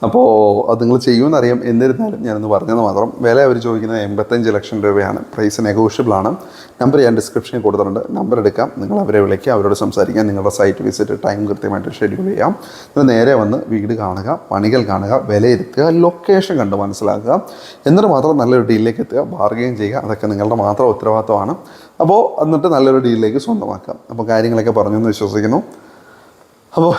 അപ്പോൾ അത് നിങ്ങൾ ചെയ്യുമെന്നറിയാം. എന്നിരുന്നാലും ഞാനൊന്ന് പറഞ്ഞത് മാത്രം. വില അവർ ചോദിക്കുന്നത് 85 ലക്ഷം രൂപയാണ്. പ്രൈസ് നെഗോഷ്യബിളാണ്. നമ്പർ ഞാൻ ഡിസ്ക്രിപ്ഷനിൽ കൊടുത്തിട്ടുണ്ട്. നമ്പർ എടുക്കാം, നിങ്ങൾ അവരെ വിളിക്കുക, അവരോട് സംസാരിക്കാം. നിങ്ങളുടെ സൈറ്റ് വിസിറ്റ് ടൈം കൃത്യമായിട്ട് ഷെഡ്യൂൾ ചെയ്യാം. നിങ്ങൾ നേരെ വന്ന് വീട് കാണുക, പണികൾ കാണുക, വിലയിരുത്തുക, ലൊക്കേഷൻ കണ്ട് മനസ്സിലാക്കുക. എന്നിട്ട് മാത്രം നല്ലൊരു ഡീലിലേക്ക് എത്തുക, ബാർഗെയിൻ ചെയ്യുക. അതൊക്കെ നിങ്ങളുടെ മാത്രം ഉത്തരവാദിത്തമാണ്. അപ്പോൾ എന്നിട്ട് നല്ലൊരു ഡീലിലേക്ക് സ്വന്തമാക്കുക. അപ്പോൾ കാര്യങ്ങളൊക്കെ പറഞ്ഞു എന്ന് വിശ്വസിക്കുന്നു. അപ്പോൾ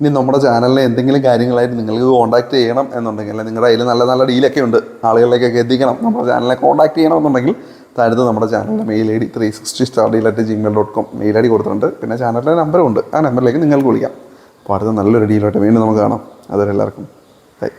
ഇനി നമ്മുടെ ചാനലിലെ എന്തെങ്കിലും കാര്യങ്ങളായിട്ട് നിങ്ങൾക്ക് കോൺടാക്ട് ചെയ്യണം എന്നുണ്ടെങ്കിൽ, നിങ്ങളുടെ കയ്യിൽ നല്ല നല്ല ഡീലൊക്കെ ഉണ്ട്, ആളുകളിലേക്കൊക്കെ എത്തിക്കണം, നമ്മുടെ ചാനലിനെ കോൺടാക്ട് ചെയ്യണമെന്നുണ്ടെങ്കിൽ താഴത്ത് നമ്മുടെ ചാനലിൻ്റെ mail ID 360stardeal@gmail.com mail ID കൊടുത്തിട്ടുണ്ട്. പിന്നെ ചാനലിൻ്റെ നമ്പറും ഉണ്ട്. ആ നമ്പറിലേക്ക് നിങ്ങൾക്ക് വിളിക്കാം. അപ്പോൾ അടുത്ത നല്ലൊരു ഡീലായിട്ട് വീണ്ടും നമുക്ക് കാണാം. അതുവരെ എല്ലാവർക്കും ബൈ.